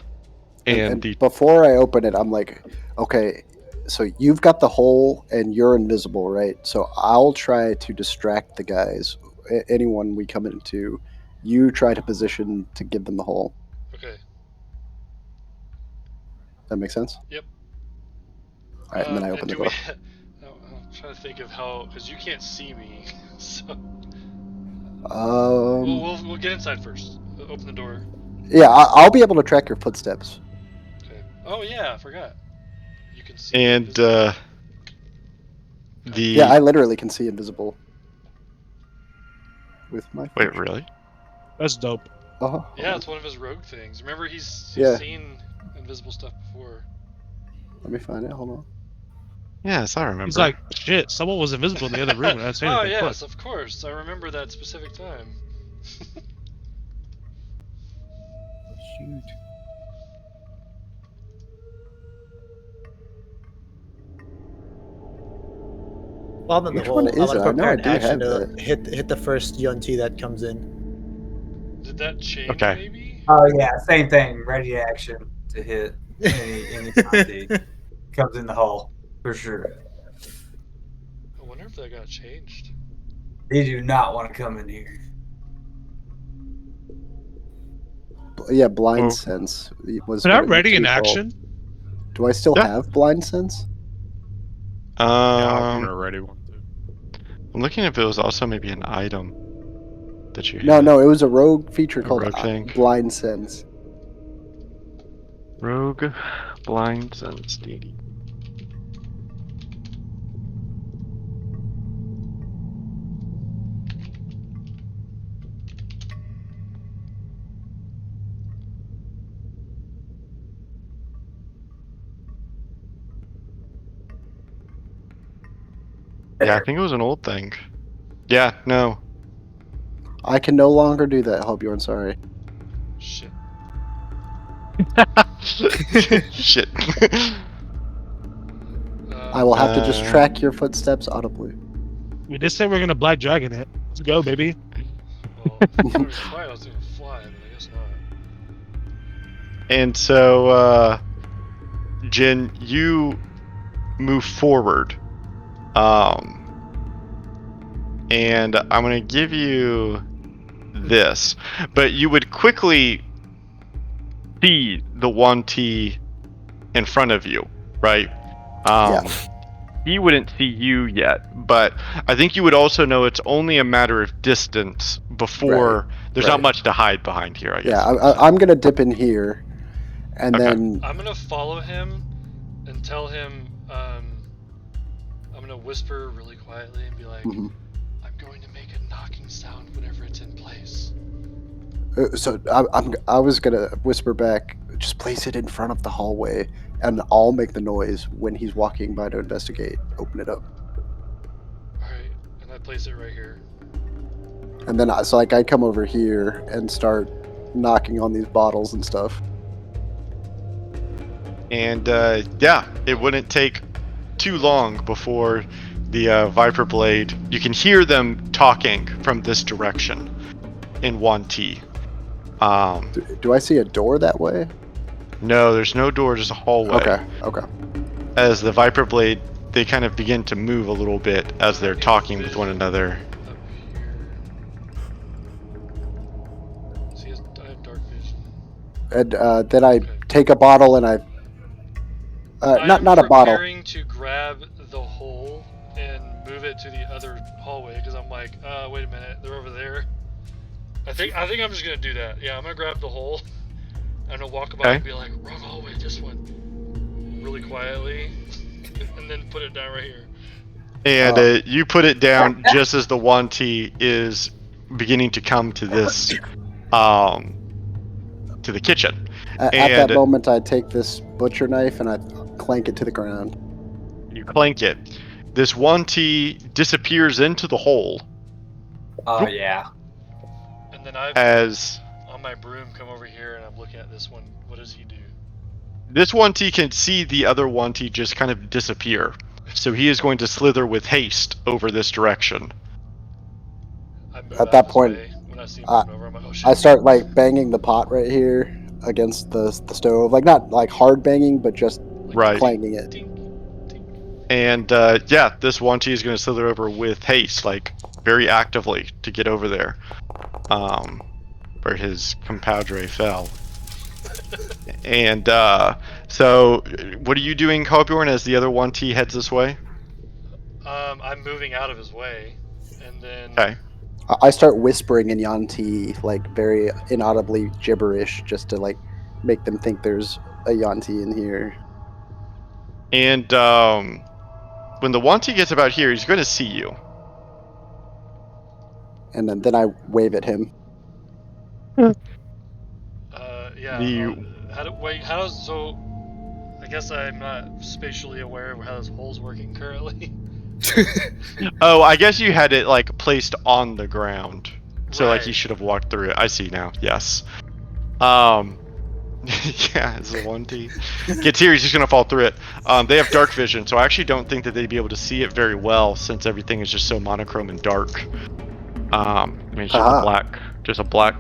And before I open it, I'm like, okay, so you've got the hole and you're invisible, right? So I'll try to distract the guys. Anyone we come into, you try to position to give them the hole. Okay. That make sense? Yep. All right, and then I open the door. I'm trying to think of how, because you can't see me, so we'll get inside first. Open the door. Yeah, I'll be able to track your footsteps. Okay. Oh yeah, I forgot. You can see. And invisible. Yeah, I literally can see invisible with my. Wait, really? That's dope. Uh-huh. Yeah, it's one of his rogue things. Remember, he's Yeah. seen invisible stuff before. Let me find it. Hold on. Yes, I remember. He's like, shit, someone was invisible in the other room. And I didn't say Oh anything. yes, of course. I remember that specific time. Shoot. While I'm in the Which hole, one I'm is gonna it? I know prepare I an do action have to hit the first Yuan-Ti that comes in. Did that change? Okay. Maybe. Oh yeah, same thing. Ready action to hit any Conti. Comes in the hole for sure. I wonder if that got changed. They do not want to come in here. Yeah, blind Oh. sense was. But what I'm it ready in meant to be action. called. Do I still Yeah. have blind sense? Yeah, I'm ready one too. I'm looking if it was also maybe an item that you No, had. no, it was a rogue feature A called rogue thing. blind sense. Rogue blind sense DD. Yeah, I think it was an old thing. Yeah, no. I can no longer do that. Halbjorn, sorry. Shit. Shit. I will have to just Uh, track your footsteps audibly. We just said we're gonna Black Dragon it. Let's go, baby. Well, if it was quiet, I was gonna fly, but I guess not. And so, Jin, you move forward. And I'm going to give you this. But you would quickly see the 1T in front of you, right? Yeah. he wouldn't see you yet, but I think you would also know it's only a matter of distance before there's not right. much to hide behind here, I guess. Yeah, I'm gonna dip in here, and Okay. then I'm gonna follow him and tell him. I'm gonna whisper really quietly and be like, Mhm. "I'm going to make a knocking sound whenever it's in place." So I was gonna whisper back, just place it in front of the hallway, and I'll make the noise when he's walking by to investigate. Open it up, All right, and I place it right here. and then I come over here and start knocking on these bottles and stuff. And yeah, it wouldn't take too long before the Viper Blade. You can hear them talking from this direction in 1T. Do I see a door that way? No, there's no door, just a hallway. Okay. As the Viper Blade, they kind of begin to move a little bit as they're talking with one another. Up here. See, I have dark vision. And then I take a bottle and I not a bottle. I'm preparing to grab the hole and move it to the other hallway because I'm like, wait a minute, they're over there. I think I'm just gonna do that. Yeah, I'm gonna grab the hole. I'm gonna walk about and be like, wrong hallway, this one, really quietly, and then put it down right here. And you put it down just as the 1T is beginning to come to this, to the kitchen. At that moment, I take this butcher knife and I clank it to the ground. You clank it. This 1T disappears into the hole. Oh, yeah. And then I've, as on my broom, come over here and I'm looking at this one. What does he do? This 1T can see the other 1T just kind of disappear. So he is going to slither with haste over this direction. At that point, when I see him over, I'm like, oh, shit. I start like banging the pot right here against the stove, like not like hard banging, but just clanging it. And yeah, this 1T is going to slither over with haste, like very actively to get over there, where his compadre fell. And so, what are you doing, Hobjorn, as the other 1T heads this way? I'm moving out of his way, and then. Okay. I start whispering in Yanti, like very inaudibly gibberish, just to like make them think there's a Yanti in here. And when the 1T gets about here, he's going to see you. And then I wave at him. Yeah. So I guess I'm not spatially aware of how this hole's working currently. Oh, I guess you had it like placed on the ground, so like Right. you should have walked through it. I see now. Yes. Yeah, it's the 1T. Gets here, he's just gonna fall through it. They have dark vision, so I actually don't think that they'd be able to see it very well since everything is just so monochrome and dark. I mean, it's just a black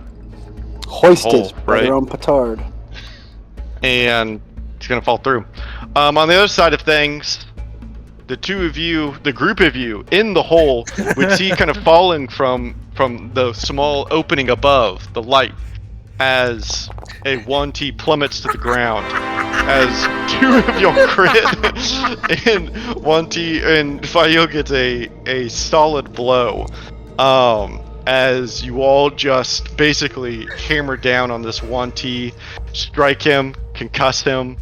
Hoisted hole, by right? their own petard. And he's gonna fall through. On the other side of things, the two of you, the group of you in the hole, would see kind of falling from the small opening above the light as a 1T plummets to the ground. As two of you crit, and 1T and Fayo gets a solid blow. As you all just basically hammer down on this 1T, strike him, concuss him,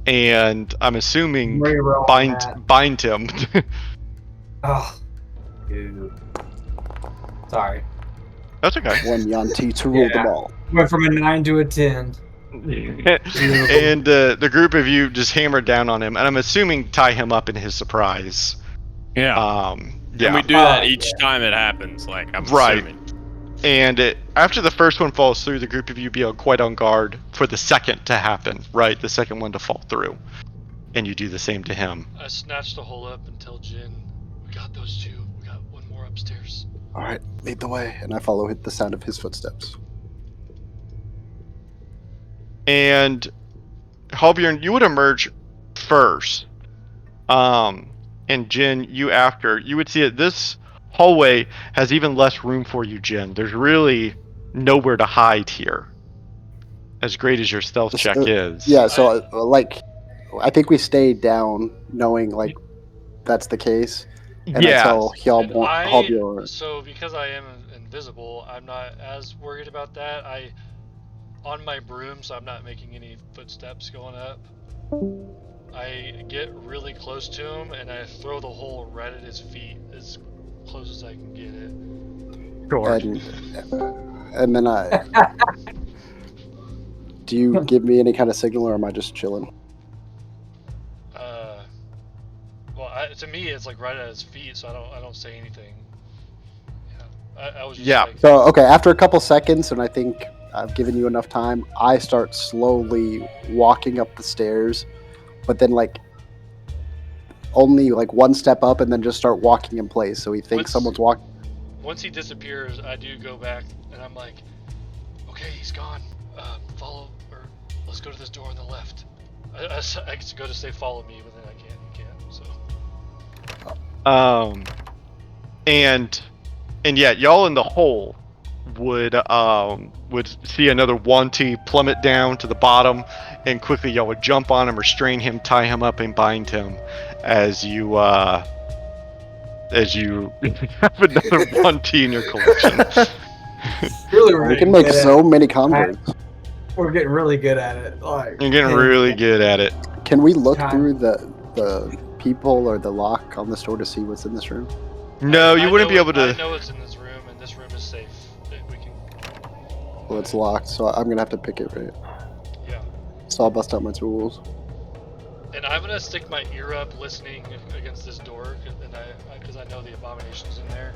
and I'm assuming bind him. Oh, dude. Sorry. That's okay. One Yanti to rule them all. Went from a 9 to a 10. And the group of you just hammered down on him, and I'm assuming tie him up in his surprise. Yeah. Yeah. And we do that each time it happens, like, I'm assuming. And after the first one falls through, the group of you be quite on guard for the second to happen, right? The second one to fall through. And you do the same to him. I snatch the hole up and tell Jin, we got those two. We got one more upstairs. All right, lead the way, and I follow the sound of his footsteps. And Halbjorn, you would emerge first. And Jin, you after. You would see that this hallway has even less room for you, Jin. There's really nowhere to hide here. As great as your stealth check is. Yeah, so like I think we stay down, knowing like that's the case. And I Yeah. tell And Halbjorn. so because I am invisible, I'm not as worried about that. On my broom, so I'm not making any footsteps going up. I get really close to him and I throw the hole right at his feet as close as I can get it. Sure. And then do you give me any kind of signal, or am I just chilling? Well, to me, it's like right at his feet, so I don't say anything. Yeah, I was just Yeah. like, So okay, after a couple seconds, and I think I've given you enough time, I start slowly walking up the stairs, but then like only like one step up, and then just start walking in place. So he thinks someone's walking. Once he disappears, I do go back, and I'm like, okay, he's gone. Follow, or let's go to this door on the left. I go to say follow me, but then I can't. So. And yet y'all in the hole would see another Wanty plummet down to the bottom, and quickly y'all would jump on him, restrain him, tie him up, and bind him as you have another Wanty in your collection. Really, We can make so many converts. We're getting really good at it. Like, You're getting really good at it. Can we look through the people or the lock on this door to see what's in this room? No, you wouldn't be able I to. know it's in this room, and this room is safe. We can. Well, it's locked, so I'm gonna have to pick it, right? Yeah. So I'll bust out my tools. And I'm gonna stick my ear up, listening against this door, because I know the abomination's in there.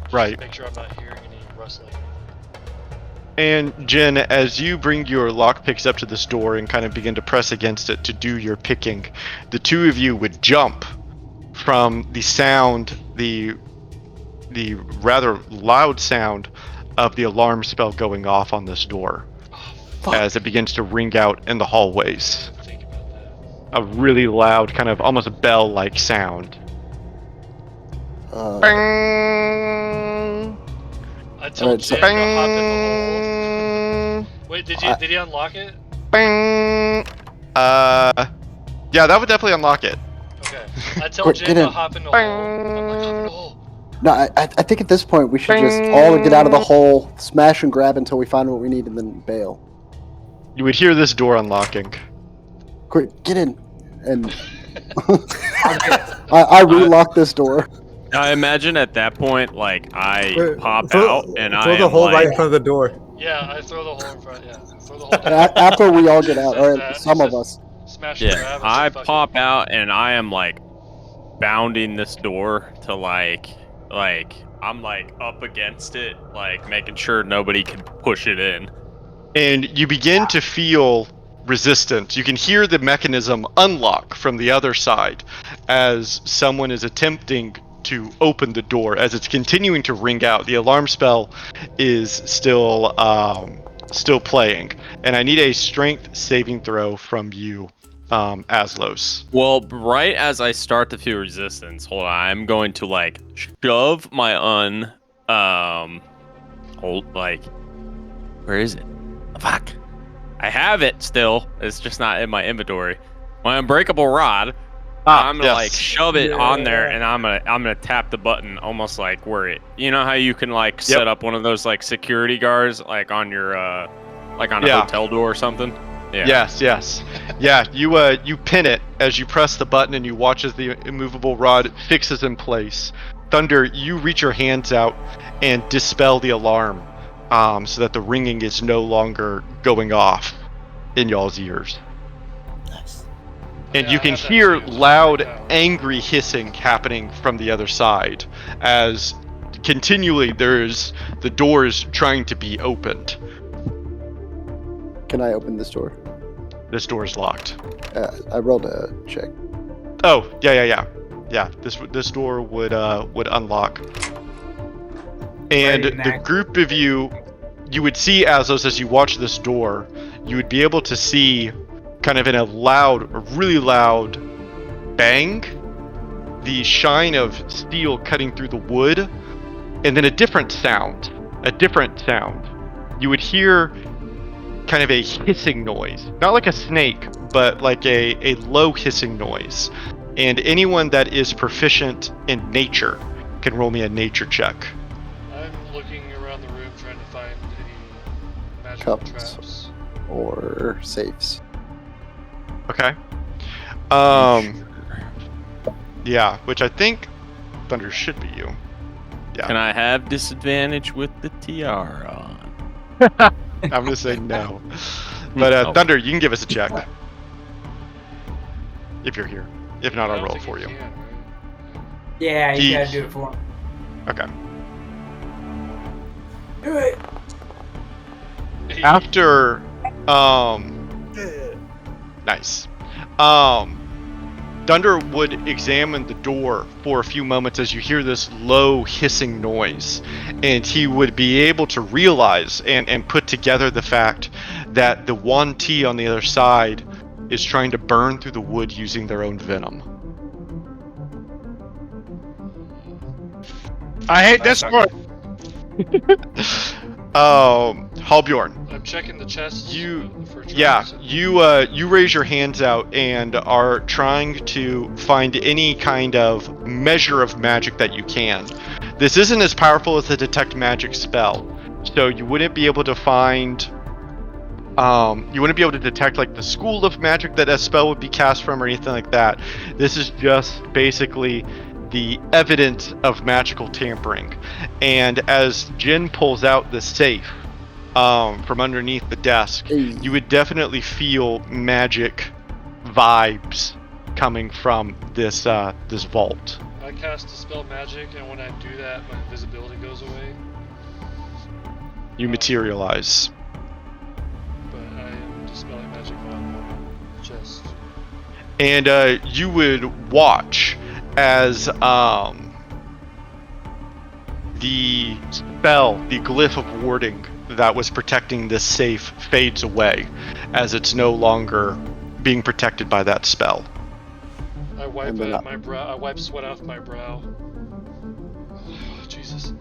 Just Right. to make sure I'm not hearing any rustling. And Jen, as you bring your lockpicks up to this door and kind of begin to press against it to do your picking, the two of you would jump from the sound, the rather loud sound of the alarm spell going off on this door, as it begins to ring out in the hallways. Think about that. A really loud, kind of almost a bell-like sound. Bing! I tell Alright, so- Jen to hop in the hole. Wait, did he unlock it? Bing! Yeah, that would definitely unlock it. Okay. I tell Quick, Jen get to in. hop in the hole. I'm like, hop in the hole. No, I think at this point we should just all get out of the hole, smash and grab until we find what we need, and then bail. You would hear this door unlocking. Quick, get in. And I relock this door. I imagine at that point, like, I pop throw- out and throw I the am hole like, right in front of the door. Yeah, I throw the hole in front. Yeah, throw the hole down. After we all get out, Says or that. some He of says, us. Smash and yeah, grab. I say, fuck pop out and I am like bounding this door to like I'm like up against it, like making sure nobody can push it in. And you begin to feel resistance. You can hear the mechanism unlock from the other side as someone is attempting to open the door. As it's continuing to ring out, the alarm spell is still playing, and I need a strength saving throw from you, Aslos. Well, right as I start to feel resistance, hold on, I'm going to like shove my where is it? Fuck. I have it still. It's just not in my inventory. My unbreakable rod. I'm gonna yes. like shove it on there, and I'm gonna tap the button almost like where it. You know how you can like set up one of those like security guards like on your like on a hotel door or something. Yeah. Yes. Yeah, you pin it as you press the button, and you watch as the immovable rod fixes in place. Thunder, you reach your hands out and dispel the alarm, so that the ringing is no longer going off in y'all's ears. Nice. And Yeah, you I can have that hear too. loud, angry hissing happening from the other side, as continually the door is trying to be opened. Can I open this door? This door is locked. I rolled a check. Oh, yeah. This door would unlock. And Ready, the next. group of you would see Azos as you watch this door. You would be able to see, kind of in a really loud bang, the shine of steel cutting through the wood, and then a different sound. You would hear kind of a hissing noise, not like a snake, but like a low hissing noise. And anyone that is proficient in nature can roll me a nature check. I'm looking around the room trying to find any magical Cups. traps. Or safes. Okay. Yeah, which I think Thunder should be you. Yeah. Can I have disadvantage with the tiara on? I'm gonna say no. But Oh. Thunder, you can give us a check. If you're here. If not, I I'll don't roll think for you. can, right? Yeah, He- you gotta do it for him. Okay. Do it. After nice. Thunder would examine the door for a few moments as you hear this low hissing noise, and he would be able to realize and put together the fact that the one T on the other side is trying to burn through the wood using their own venom. I hate this one. Halbjorn, I'm checking the chests. For traps. you raise your hands out and are trying to find any kind of measure of magic that you can. This isn't as powerful as the detect magic spell, so you wouldn't be able to find. You wouldn't be able to detect like the school of magic that a spell would be cast from or anything like that. This is just basically the evidence of magical tampering. And as Jin pulls out the safe from underneath the desk, you would definitely feel magic vibes coming from this this vault. I cast Dispel Magic, and when I do that, my invisibility goes away. You materialize. But I am Dispelling Magic on the chest. And you would watch as the spell, the glyph of warding that was protecting this safe fades away as it's no longer being protected by that spell. I wipe my brow. I wipe sweat off my brow. Jesus.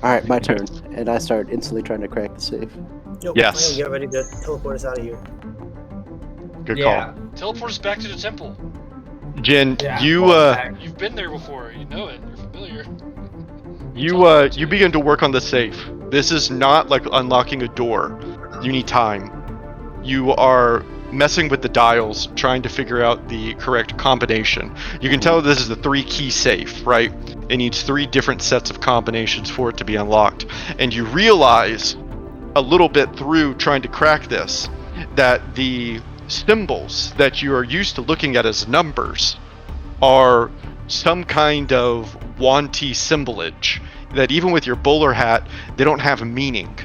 Alright, my turn. And I start instantly trying to crack the safe. Yo, Yes. Get ready to teleport us out of here. Good Yeah. call. Teleport us back to the temple. Jin, Yeah, you fall back. You've been there before. You know it. You're familiar. you begin to work on the safe. This is not like unlocking a door. You need time. You are messing with the dials, trying to figure out the correct combination. You can tell this is a 3-key safe, right? It needs 3 different sets of combinations for it to be unlocked. And you realize a little bit through trying to crack this that the symbols that you are used to looking at as numbers are some kind of wanty symbolage that even with your bowler hat, they don't have a meaning.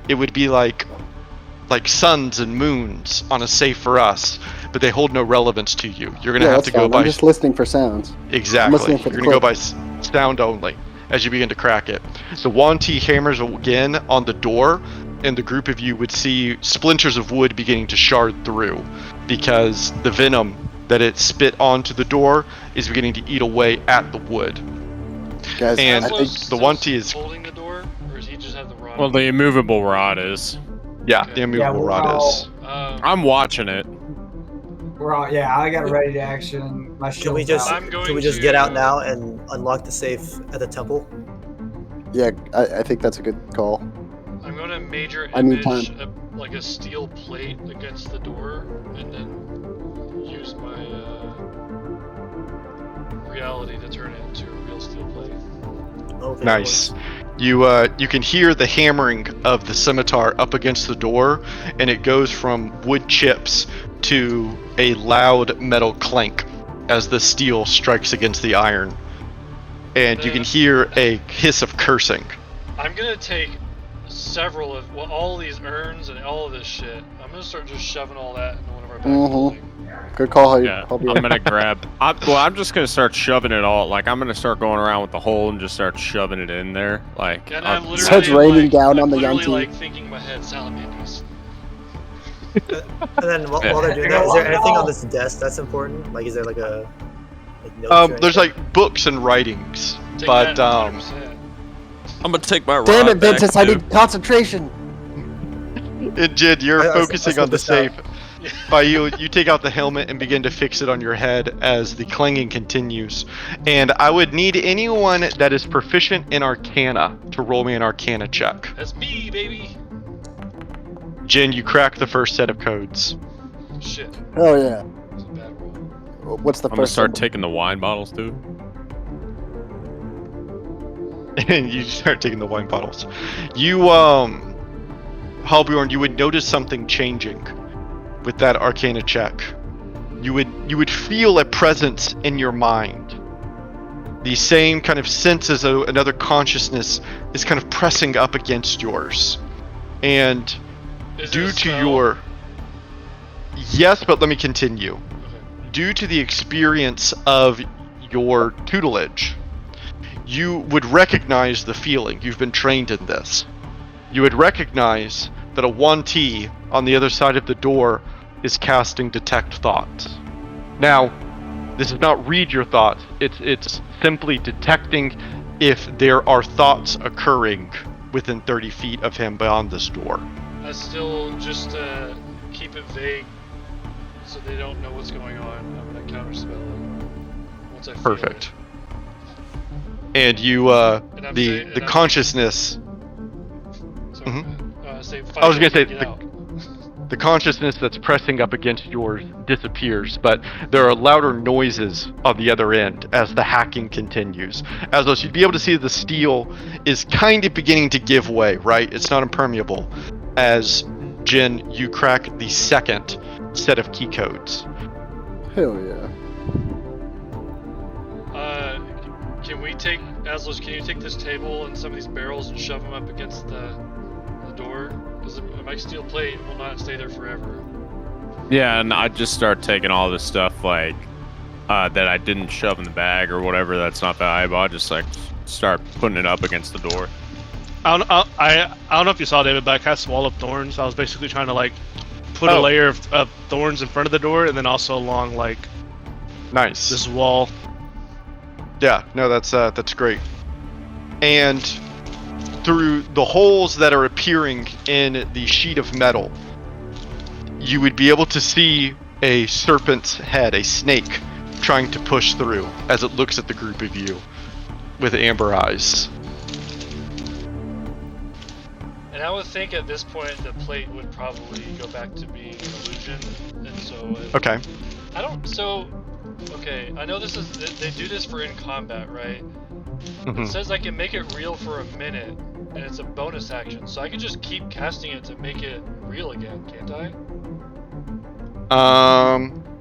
It would be like suns and moons on a safe for us, but they hold no relevance to you. You're gonna have that's to go fine. by I'm just listening for sounds. exactly. listening for You're the gonna go by click. sound only as you begin to crack it. The wanty hammers again on the door, and the group of you would see splinters of wood beginning to shard through because the venom that it spit onto the door is beginning to eat away at the wood. Guys, And I think the one T is holding the door, or is he just have the rod? Well, the immovable rod is. yeah, Okay. the immovable we're rod all- is. I'm watching it. We're all, yeah, I got a ready to action. My Can we shield's just out. I'm going can we just to- get out now and unlock the safe at the temple? yeah, I think that's a good call. I'm going to major I need image like a steel plate against the door, and then use my reality to turn it into a real steel plate. Okay, Nice. You can hear the hammering of the scimitar up against the door, and it goes from wood chips to a loud metal clank as the steel strikes against the iron. And you can hear a hiss of cursing. I'm gonna take several of all these urns and all of this shit. I'm gonna start just shoving all that into one of our bags. Mhm. Good call. Yeah, I'll be I'm gonna grab. I'm just gonna start shoving it all. Like I'm gonna start going around with the hole and just start shoving it in there. Like And I'm literally Starts raining down I'm on the literally, Yanti. like thinking in my head, salamanders. And then while they're doing that, is there anything on this desk that's important? Like, is there like a notes or There's anything? like books and writings, Take but that 100%. I'm gonna take my rod Damn it, back, Ventus! I too. need concentration. Jid, you're I focusing on the slipped this safe. By you take out the helmet and begin to fix it on your head as the clanging continues. And I would need anyone that is proficient in Arcana to roll me an Arcana check. That's me, baby. Jin, you crack the first set of codes. Shit. Oh yeah. That's a bad roll. What's the I'm gonna first start symbol? taking the wine bottles too. And you start taking the wine bottles. You, Halbjorn, you would notice something changing with that Arcana check. You would feel a presence in your mind. The same kind of sense as though another consciousness is kind of pressing up against yours. And Is it due a to spell? your... Yes, but let me continue. Okay. Due to the experience of your tutelage, you would recognize the feeling. You've been trained in this. You would recognize that a 1T on the other side of the door is casting Detect Thoughts. Now, this does not read your thoughts. It's simply detecting if there are thoughts occurring within 30 feet of him beyond this door. I still just keep it vague so they don't know what's going on. I'm gonna counterspell it once I feel Perfect. it. And you, And I'm the consciousness. So Mhm. say I was gonna say get the- out. The consciousness that's pressing up against yours disappears, but there are louder noises on the other end as the hacking continues. As though you'd be able to see the steel is kind of beginning to give way, right? It's not impermeable. As Jin, you crack the second set of key codes. Hell yeah. Can we take Aslos? Can you take this table and some of these barrels and shove them up against the door? Because a mic steel plate will not stay there forever. Yeah, and I just start taking all this stuff like that I didn't shove in the bag or whatever. That's not valuable. I just like start putting it up against the door. I don't know if you saw, David, but I cast Wall of Thorns. I was basically trying to like put a Oh. layer of thorns in front of the door, and then also along like Nice. this wall. Yeah, no, that's great. And through the holes that are appearing in the sheet of metal, you would be able to see a serpent's head, a snake, trying to push through as it looks at the group of you with amber eyes. And I would think at this point the plate would probably go back to being an illusion, and so. Okay. Okay, I know this is they do this for in combat, right? Mhm. It says I can make it real for a minute, and it's a bonus action, so I can just keep casting it to make it real again, can't I?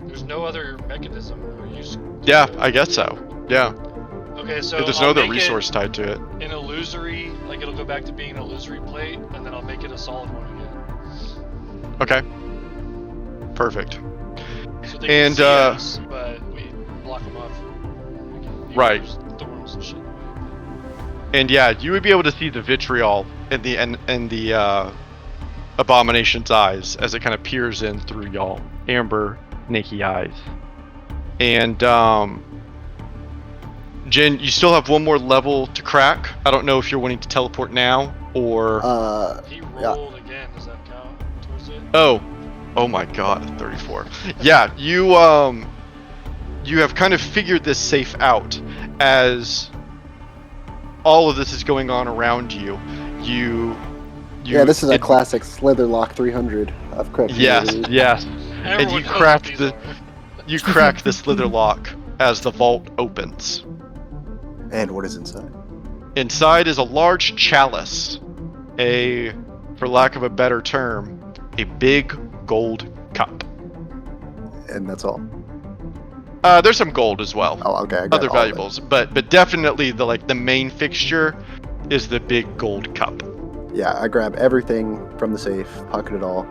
There's no other mechanism or use. Yeah, I guess so. Yeah. Okay, so There's I'll no other make resource tied to it. it an illusory, like it'll go back to being an illusory plate, and then I'll make it a solid one again. Okay. Perfect. So they can And, see us, but we block them off. Right. There's thorns and shit. And yeah, you would be able to see the vitriol in the abomination's eyes as it kind of peers in through y'all amber, snaky eyes. And Jin, you still have one more level to crack. I don't know if you're wanting to teleport now or. He Yeah. rolled again. Does that count towards it? Oh my God, 34. Yeah, you have kind of figured this safe out as all of this is going on around you. Yeah, this is a classic Slitherlock 300. I've cracked. Yes, yes. And Everyone you knows cracked what the these you crack the slither lock as the vault opens. And what is inside? Inside is a large chalice, for lack of a better term, a big gold cup. And that's all. There's some gold as well. Oh, okay. I got Other all of it. valuables, but definitely the main fixture is the big gold cup. Yeah, I grab everything from the safe, pocket it all.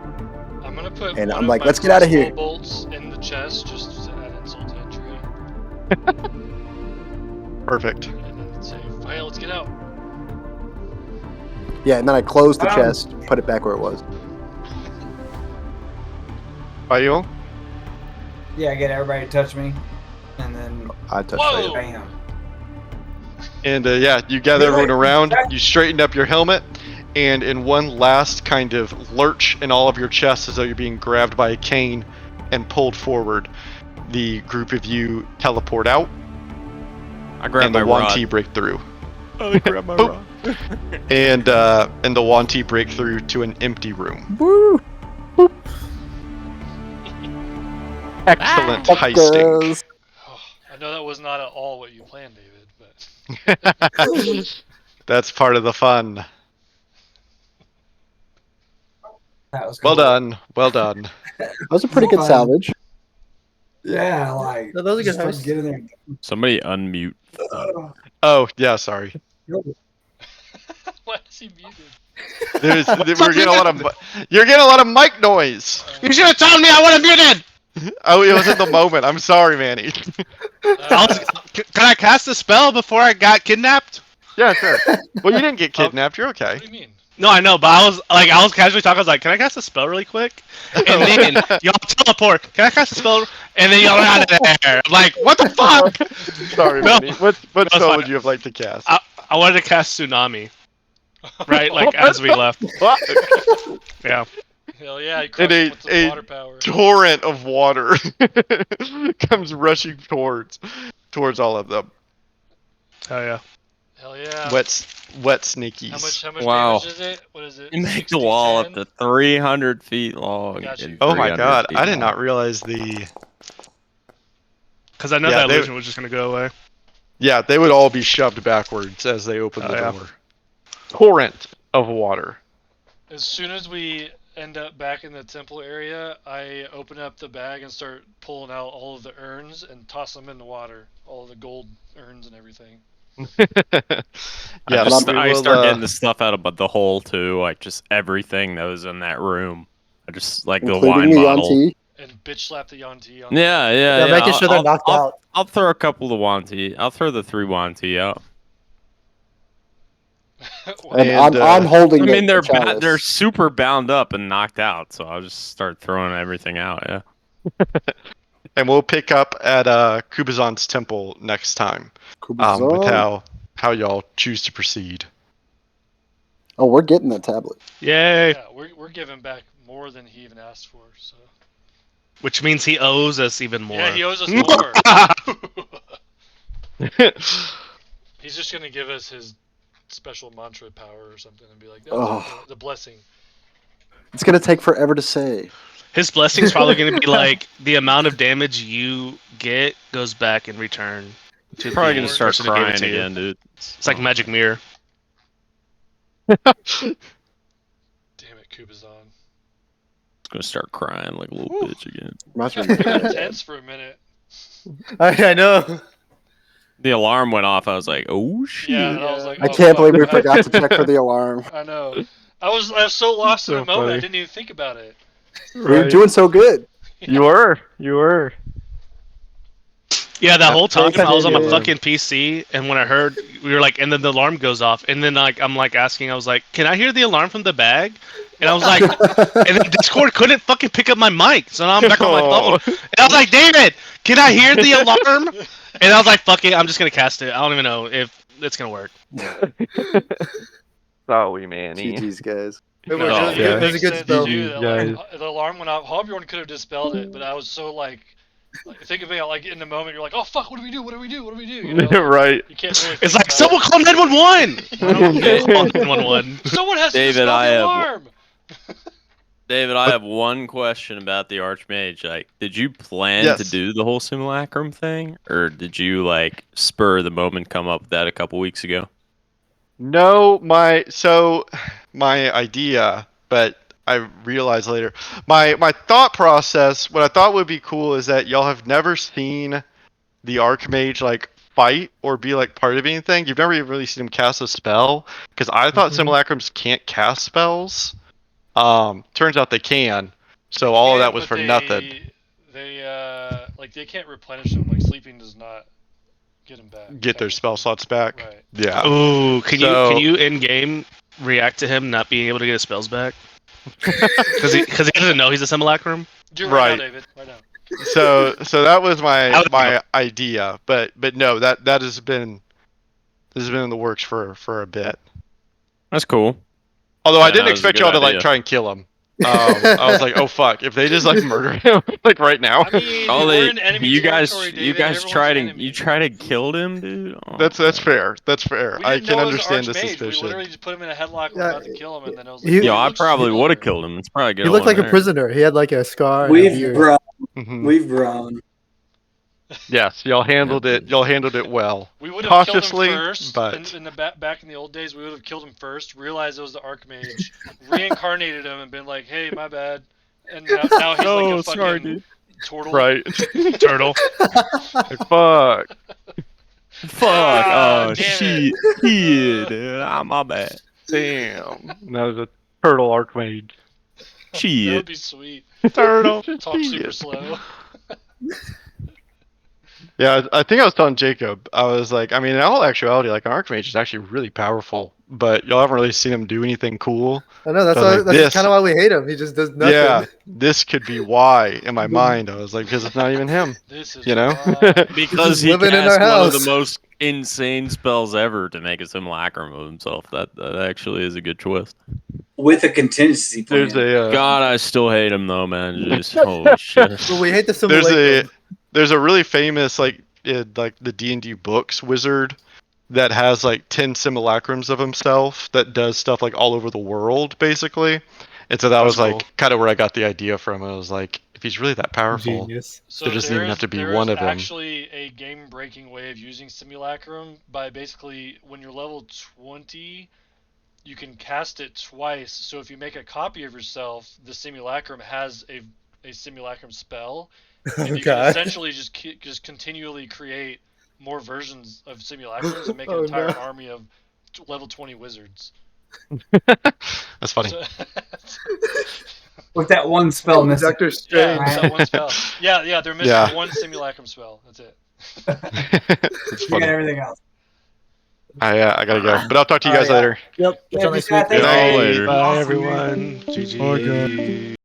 I'm gonna put And one I'm of like, my let's get outta crossbow here. bolts in the chest just to add insult to injury. Perfect. And then say, "Fire, let's get out." Yeah, and then I close the Um, chest, put it back where it was. Bayul? Yeah, get everybody to touch me, and then I touched Whoa! it. bam. And yeah, you gather everyone around, you straighten up your helmet, and in one last kind of lurch in all of your chests as though you're being grabbed by a cane and pulled forward, the group of you teleport out, I grabbed and the my Wanti rod. break through. I grabbed my Boop. And the Wanti break through to an empty room. Woo! Excellent heisting. Fuckers. Oh, I know that was not at all what you planned, David, but That's part of the fun. That was Well cool. done. Well done. That was a pretty good Fun. salvage. Yeah, like No, that was a good just like heist. get in there. Somebody unmute. Oh, yeah, sorry. why is he muted? We're getting a lot of you're getting a lot of mic noise. You should have told me I would have muted. Oh, it was in the moment. I'm sorry, Manny. Can I cast a spell before I got kidnapped? Yeah, sure. Well, you didn't get kidnapped. You're okay. What do you mean? No, I know, but I was casually talking. I was like, "Can I cast a spell really quick?" And then y'all teleport. Can I cast a spell? And then y'all are out of there. I'm like, "What the fuck?" Sorry, No. Manny. What No, it's spell fine. would you have liked to cast? I wanted to cast tsunami, right? Like as we left. Yeah. Hell yeah, he crushed And him with the water power. torrent of water comes rushing towards all of them. Oh yeah. Hell yeah. Wet sneakies. How much Wow. damage is it? What is it? You make 60, the wall 10? up to 300 feet long. Got you. and Oh my 300 god, feet I did long. not realize the. Because I know Yeah, that they- illusion was just gonna go away. Yeah, they would all be shoved backwards as they open the yeah. door. Torrent of water. As soon as we end up back in the temple area, I open up the bag and start pulling out all of the urns and toss them in the water. All of the gold urns and everything. Yeah, I start getting the stuff out of the hole too, like just everything that was in that room. I just like the Including wine the bottle. Yanti. And bitch slap the Yanti on Yeah. Making sure they're knocked out. I'll throw a couple of Wanti. I'll throw the 3 Wanti out. And And, I'm holding I mean, the they're chalice. they're super bound up and knocked out, so I'll just start throwing everything out. Yeah. and we'll pick up at Kubazan's temple next time. With Kubazan. how y'all choose to proceed. Oh, we're getting that tablet. Yay! Yeah, we're giving back more than he even asked for. So Which means he owes us even more. yeah, he owes us more. He's just gonna give us his special mantra power or something and be like, Oh. the blessing. It's gonna take forever to say. His blessing's probably going to be like the amount of damage you get goes back in return. To Probably the gonna start person who gave it crying to you. again, dude. It's like magic mirror. Damn it, Kubazan. Gonna start crying like a little Whew. bitch again. Reminds me Got of pretty my dad. intense for a minute. I know. The alarm went off. I was like, "Oh shit!" Yeah, and I was like, I oh, can't fuck. believe we forgot to check for the alarm. I know. I was so lost in So the moment, I funny. didn't even think about it. We were doing so good. You were. Yeah, that whole time I was on my Yeah. fucking PC, and when I heard we were like, and then the alarm goes off, and then like I'm like asking, I was like, can I hear the alarm from the bag? And I was like, and then Discord couldn't fucking pick up my mic, so now I'm back on my phone. And I was like, David, can I hear the alarm? And I was like, fuck it, I'm just gonna cast it. I don't even know if it's gonna work. Sorry, Manny. GG's, guys. It was, Oh, it was yeah. good. It was a Makes good sense, spell. too, that, like, the alarm went off. Hobyorn could have dispelled it, but I was so like think of it like in the moment. You're like, oh fuck, what do we do? What do we do? What do we do? You know? Right. You can't really. It's think like about someone call 911. 911. it. Someone has to David, dispel I the have- alarm. David, I have one question about the Archmage. Like, did you plan Yes. to do the whole simulacrum thing, or did you like spur the moment come up with that a couple weeks ago? No, my idea, but I realized later. My thought process, what I thought would be cool is that y'all have never seen the Archmage like fight or be like part of anything. You've never even really seen him cast a spell. Because I thought simulacrums can't cast spells. Turns out they can. So all of Yeah, that was but for nothing. They can't replenish them. Like sleeping does not get them back. Get their spell technically. slots back. Right. Yeah. Ooh, can So- you in game react to him not being able to get his spells back? Because he doesn't know he's a simulacrum. Do it right Right. now, David. Right now. So that was I would- my idea, but no, that has been in the works for a bit. That's cool. Although I Yeah, didn't that was a expect good y'all to like idea. try and kill him. I was like, oh fuck, if they just like murder him like right now. I mean, Oh, we're in enemy you territory, guys David. Everyone's tried an to enemy. kill him, dude. Oh, That's man. fair. That's fair. We I didn't can know it was the understand the Archmage. We suspicion. literally just put him in a headlock. And we're about to kill him, and then I was like, He- Yo, "He I looks probably would have familiar." killed him. It's probably a good He looked one like a there. prisoner. He had like a scar and a We've beard. grown. Mhm. We've grown. Yes, y'all handled it. Y'all handled it well. We would have killed him Cautiously, first. but In the back in the old days, we would have killed him first. Realized it was the Archmage, reincarnated him, and been like, "Hey, my bad." And now he's like a sorry, fucking dude. turtle. right. Turtle. Fuck. Fuck. Ah, Oh, damn shit. Yeah, dude. My bad. Damn. That was a turtle archmage. That Shit. would be sweet. Turtle. Talk super Shit. slow. Yeah, I think I was telling Jacob. I was like, I mean, in all actuality, like an archmage is actually really powerful, but y'all haven't really seen him do anything cool. I know that's So I was why, like, that's this- kind of why we hate him. He just does nothing. Yeah, this could be why. In my mind, I was like, because it's not even him. This is You know? why. Because Just he living in cast our one of the house. most insane spells ever to make a simulacrum of himself. That actually is a good twist. With a contingency plan. There's a God, I still hate him though, man. Just holy shit. But we hate the there's simulacrum. a really famous like the D&D books wizard that has like 10 simulacrums of himself that does stuff like all over the world basically. And so that That's was like cool. kind of where I got the idea from. I was like, if he's really that powerful, Genius. So there doesn't even have to be there one is of them. actually a game-breaking way of using Simulacrum by basically when you're level 20, you can cast it twice. So if you make a copy of yourself, the Simulacrum has a Simulacrum spell, and you can God. essentially just continually create more versions of Simulacrums and make an Oh, entire no. army of level 20 wizards. That's funny. So, With that one spell missing. Doctor yeah, Strange. it's that one spell. Yeah, they're missing Yeah. one Simulacrum spell. That's it. It's You got funny. everything else. I gotta go, but I'll talk to you guys yeah. later. Yep. Yeah, Until next yeah, week. thanks. Good night. later. Bye, Awesome, everyone. man. GG.